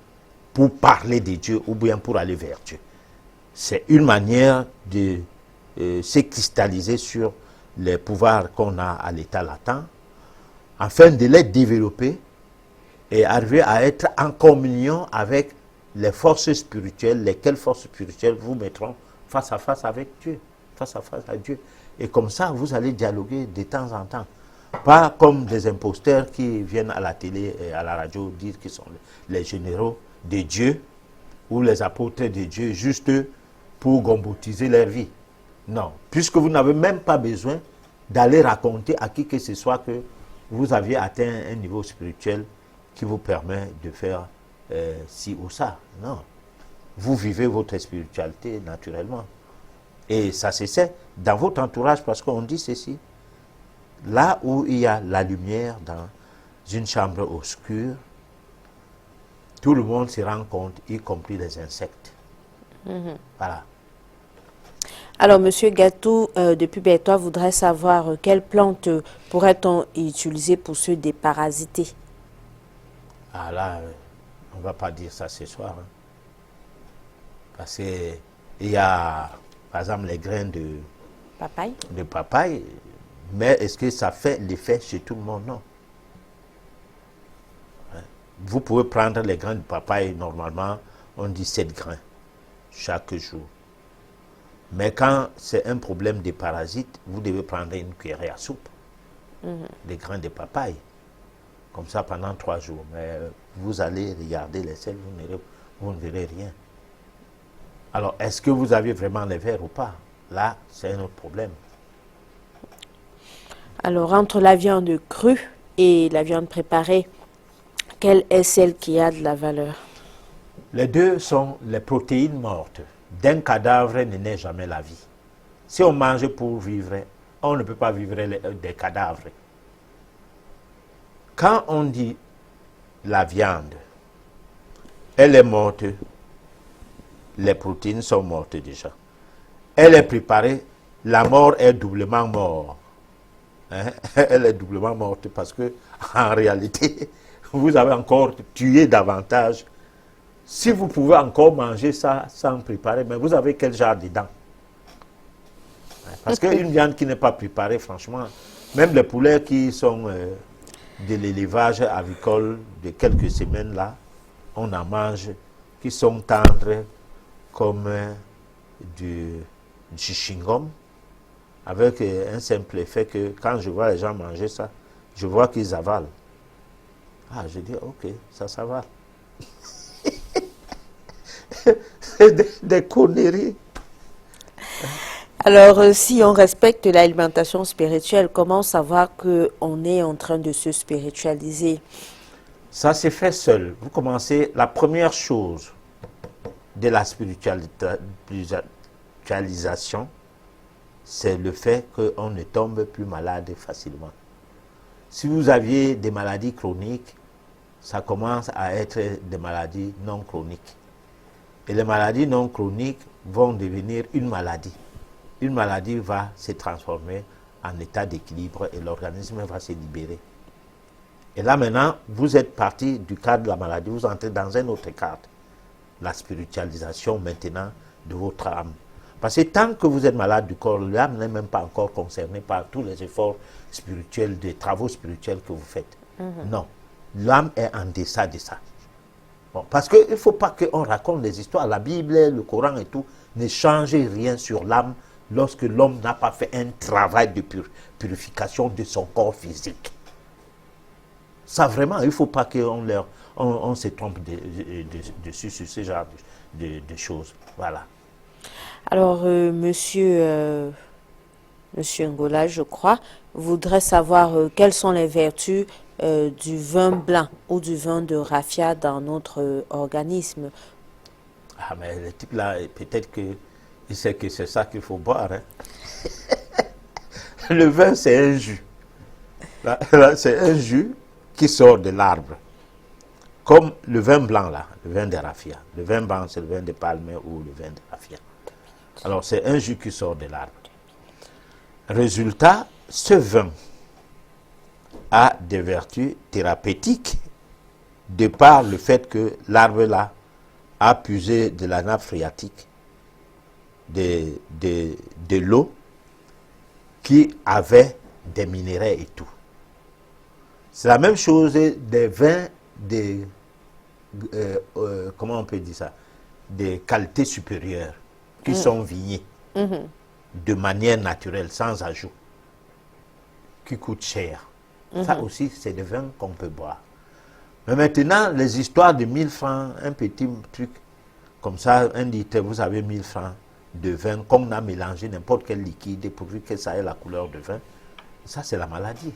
pour parler de Dieu ou bien pour aller vers Dieu. C'est une manière de se cristalliser sur les pouvoirs qu'on a à l'état latent, afin de les développer et arriver à être en communion avec les forces spirituelles, lesquelles forces spirituelles vous mettront face à face avec Dieu, face à face à Dieu. Et comme ça, vous allez dialoguer de temps en temps. Pas comme des imposteurs qui viennent à la télé et à la radio dire qu'ils sont les généraux de Dieu ou les apôtres de Dieu juste pour gombotiser leur vie. Non, puisque vous n'avez même pas besoin d'aller raconter à qui que ce soit que vous aviez atteint un niveau spirituel qui vous permet de faire ci ou ça. Non. Vous vivez votre spiritualité naturellement. Et ça se sait dans votre entourage parce qu'on dit ceci. Là où il y a la lumière dans une chambre obscure, tout le monde se rend compte, y compris les insectes. Voilà. Alors, Monsieur Gatou, depuis Bertois, voudrait savoir quelle plante pourrait-on utiliser pour se déparasiter? Ah là, on ne va pas dire ça ce soir. Hein. Parce qu'il y a, par exemple, les grains de papaye. Mais est-ce que ça fait l'effet chez tout le monde? Non. Vous pouvez prendre les grains de papaye, normalement, on dit 7 grains chaque jour. Mais quand c'est un problème de parasites, vous devez prendre une cuillerée à soupe, des grains de papaye, comme ça pendant 3 jours. Mais vous allez regarder les selles, vous ne verrez rien. Alors, est-ce que vous avez vraiment les vers ou pas? Là, c'est un autre problème. Alors, entre la viande crue et la viande préparée, quelle est celle qui a de la valeur? Les deux sont les protéines mortes. D'un cadavre ne naît jamais la vie. Si on mange pour vivre, on ne peut pas vivre des cadavres. Quand on dit la viande, elle est morte, les protéines sont mortes déjà. Elle est préparée, la mort est doublement morte. Hein? Elle est doublement morte parce que, en réalité, vous avez encore tué davantage. Si vous pouvez encore manger ça sans préparer, mais vous avez quel genre de dents? Parce qu'une viande qui n'est pas préparée, franchement, même les poulets qui sont de l'élevage avicole de quelques semaines là, on en mange, qui sont tendres comme du chewing-gum, avec un simple effet que quand je vois les gens manger ça, je vois qu'ils avalent. Ah, je dis, ok, ça s'avale. C'est des conneries. Alors, si on respecte l'alimentation spirituelle, comment savoir qu'on est en train de se spiritualiser? Ça se fait seul. Vous commencez, la première chose de la spiritualisation, c'est le fait qu'on ne tombe plus malade facilement. Si vous aviez des maladies chroniques, ça commence à être des maladies non chroniques. Et les maladies non chroniques vont devenir une maladie. Une maladie va se transformer en état d'équilibre et l'organisme va se libérer. Et là maintenant, vous êtes parti du cadre de la maladie, vous entrez dans un autre cadre. La spiritualisation maintenant de votre âme. Parce que tant que vous êtes malade du corps, l'âme n'est même pas encore concernée par tous les efforts spirituels, des travaux spirituels que vous faites. Non, l'âme est en deçà de ça. Bon, parce qu'il ne faut pas qu'on raconte des histoires. La Bible, le Coran et tout ne changent rien sur l'âme lorsque l'homme n'a pas fait un travail de purification de son corps physique. Ça vraiment, il ne faut pas on se trompe dessus sur ce genre de choses. Voilà. Alors, monsieur Ngola, je crois, voudrait savoir quelles sont les vertus du vin blanc ou du vin de raffia dans notre organisme. Ah, mais le type là, peut-être qu'il sait que c'est ça qu'il faut boire. Hein. Le vin, c'est un jus. Là, c'est un jus qui sort de l'arbre. Comme le vin blanc, là, le vin de raffia. Le vin blanc, c'est le vin de palme ou le vin de raffia. Alors, c'est un jus qui sort de l'arbre. Résultat, ce vin a des vertus thérapeutiques de par le fait que l'arbre, là, a puisé de la nappe phréatique, de l'eau qui avait des minéraux et tout. C'est la même chose des vins comment on peut dire ça, des qualités supérieures qui sont vignés de manière naturelle, sans ajout, qui coûtent cher. Ça aussi, c'est des vins qu'on peut boire. Mais maintenant, les histoires de 1000 francs, un petit truc comme ça, un litre, vous avez 1000 francs de vin, qu'on a mélangé n'importe quel liquide, pourvu que ça ait la couleur de vin, ça c'est la maladie.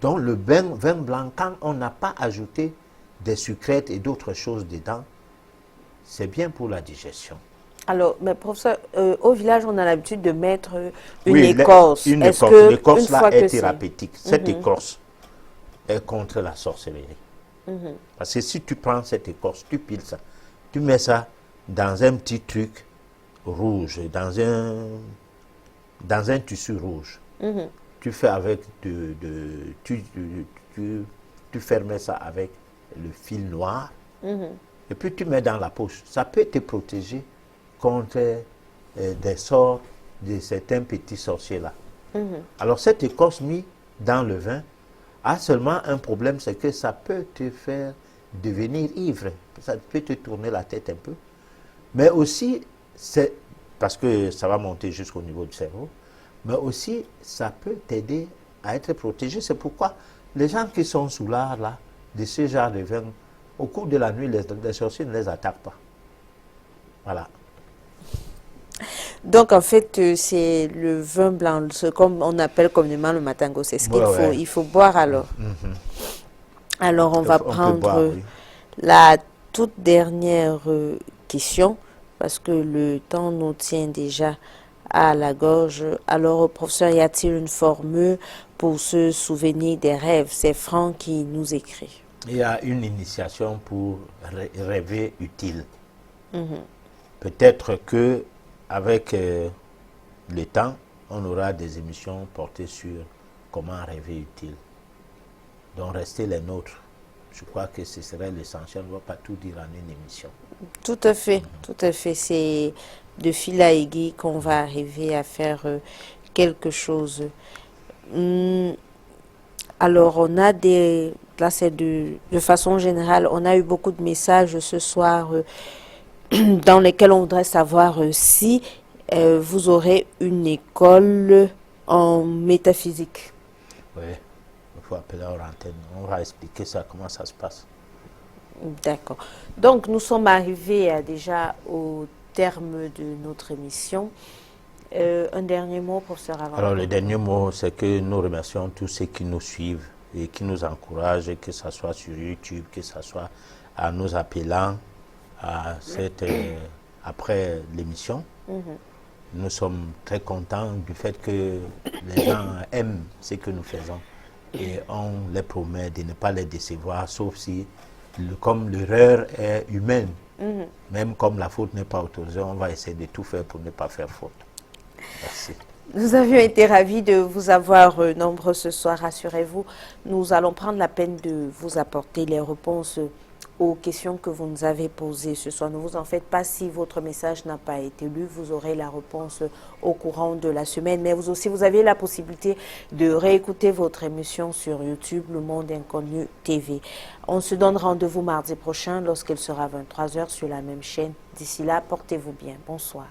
Donc le vin blanc, quand on n'a pas ajouté des sucrètes et d'autres choses dedans, c'est bien pour la digestion. Alors, mais professeur, au village, on a l'habitude de mettre une Oui, écorce. Une Est-ce écorce. que L'écorce une là fois est que thérapeutique. Cette écorce est contre la sorcellerie. Parce que si tu prends cette écorce, tu piles ça, tu mets ça dans un petit truc rouge, dans un tissu rouge. Tu fais avec tu fermes ça avec le fil noir et puis tu mets dans la poche. Ça peut te protéger contre des sorts de certains petits sorciers là. Alors cette écorce mise dans le vin a seulement un problème, c'est que ça peut te faire devenir ivre. Ça peut te tourner la tête un peu. Mais aussi, c'est parce que ça va monter jusqu'au niveau du cerveau, mais aussi, ça peut t'aider à être protégé. C'est pourquoi les gens qui sont sous l'art là, de ce genre de vin, au cours de la nuit, les sorciers ne les attaquent pas. Voilà. Donc, en fait, c'est le vin blanc, ce comme on appelle communément le matango. C'est ce qu'il faut. Ouais. Il faut boire alors. Alors, on va prendre boire, oui. la toute dernière question, parce que le temps nous tient déjà à la gorge. Alors, professeur, y a-t-il une formule pour se souvenir des rêves? C'est Franck qui nous écrit. Il y a une initiation pour rêver utile. Peut-être que avec le temps, on aura des émissions portées sur comment rêver utile. Donc, restez les nôtres. Je crois que ce serait l'essentiel. On ne va pas tout dire en une émission. Tout à fait, tout à fait. C'est de fil à aiguille qu'on va arriver à faire quelque chose. Alors, on a des... Là, c'est de façon générale, on a eu beaucoup de messages ce soir dans lesquels on voudrait savoir si vous aurez une école en métaphysique. Oui, il faut appeler hors antenne. On va expliquer ça, comment ça se passe. D'accord. Donc, nous sommes arrivés déjà au terme de notre émission. Un dernier mot, professeur Avant. Alors, le dernier mot, c'est que nous remercions tous ceux qui nous suivent et qui nous encouragent, que ce soit sur YouTube, que ce soit en nous appelant après l'émission. Nous sommes très contents du fait que les gens aiment ce que nous faisons et on les promet de ne pas les décevoir, sauf si, comme l'erreur est humaine, même comme la faute n'est pas autorisée, on va essayer de tout faire pour ne pas faire faute. Merci. Nous avions été ravis de vous avoir nombreux ce soir, rassurez-vous. Nous allons prendre la peine de vous apporter les réponses aux questions que vous nous avez posées ce soir. Ne vous en faites pas, si votre message n'a pas été lu, vous aurez la réponse au courant de la semaine. Mais vous aussi, vous avez la possibilité de réécouter votre émission sur YouTube, Le Monde Inconnu TV. On se donne rendez-vous mardi prochain lorsqu'il sera 23h sur la même chaîne. D'ici là, portez-vous bien. Bonsoir.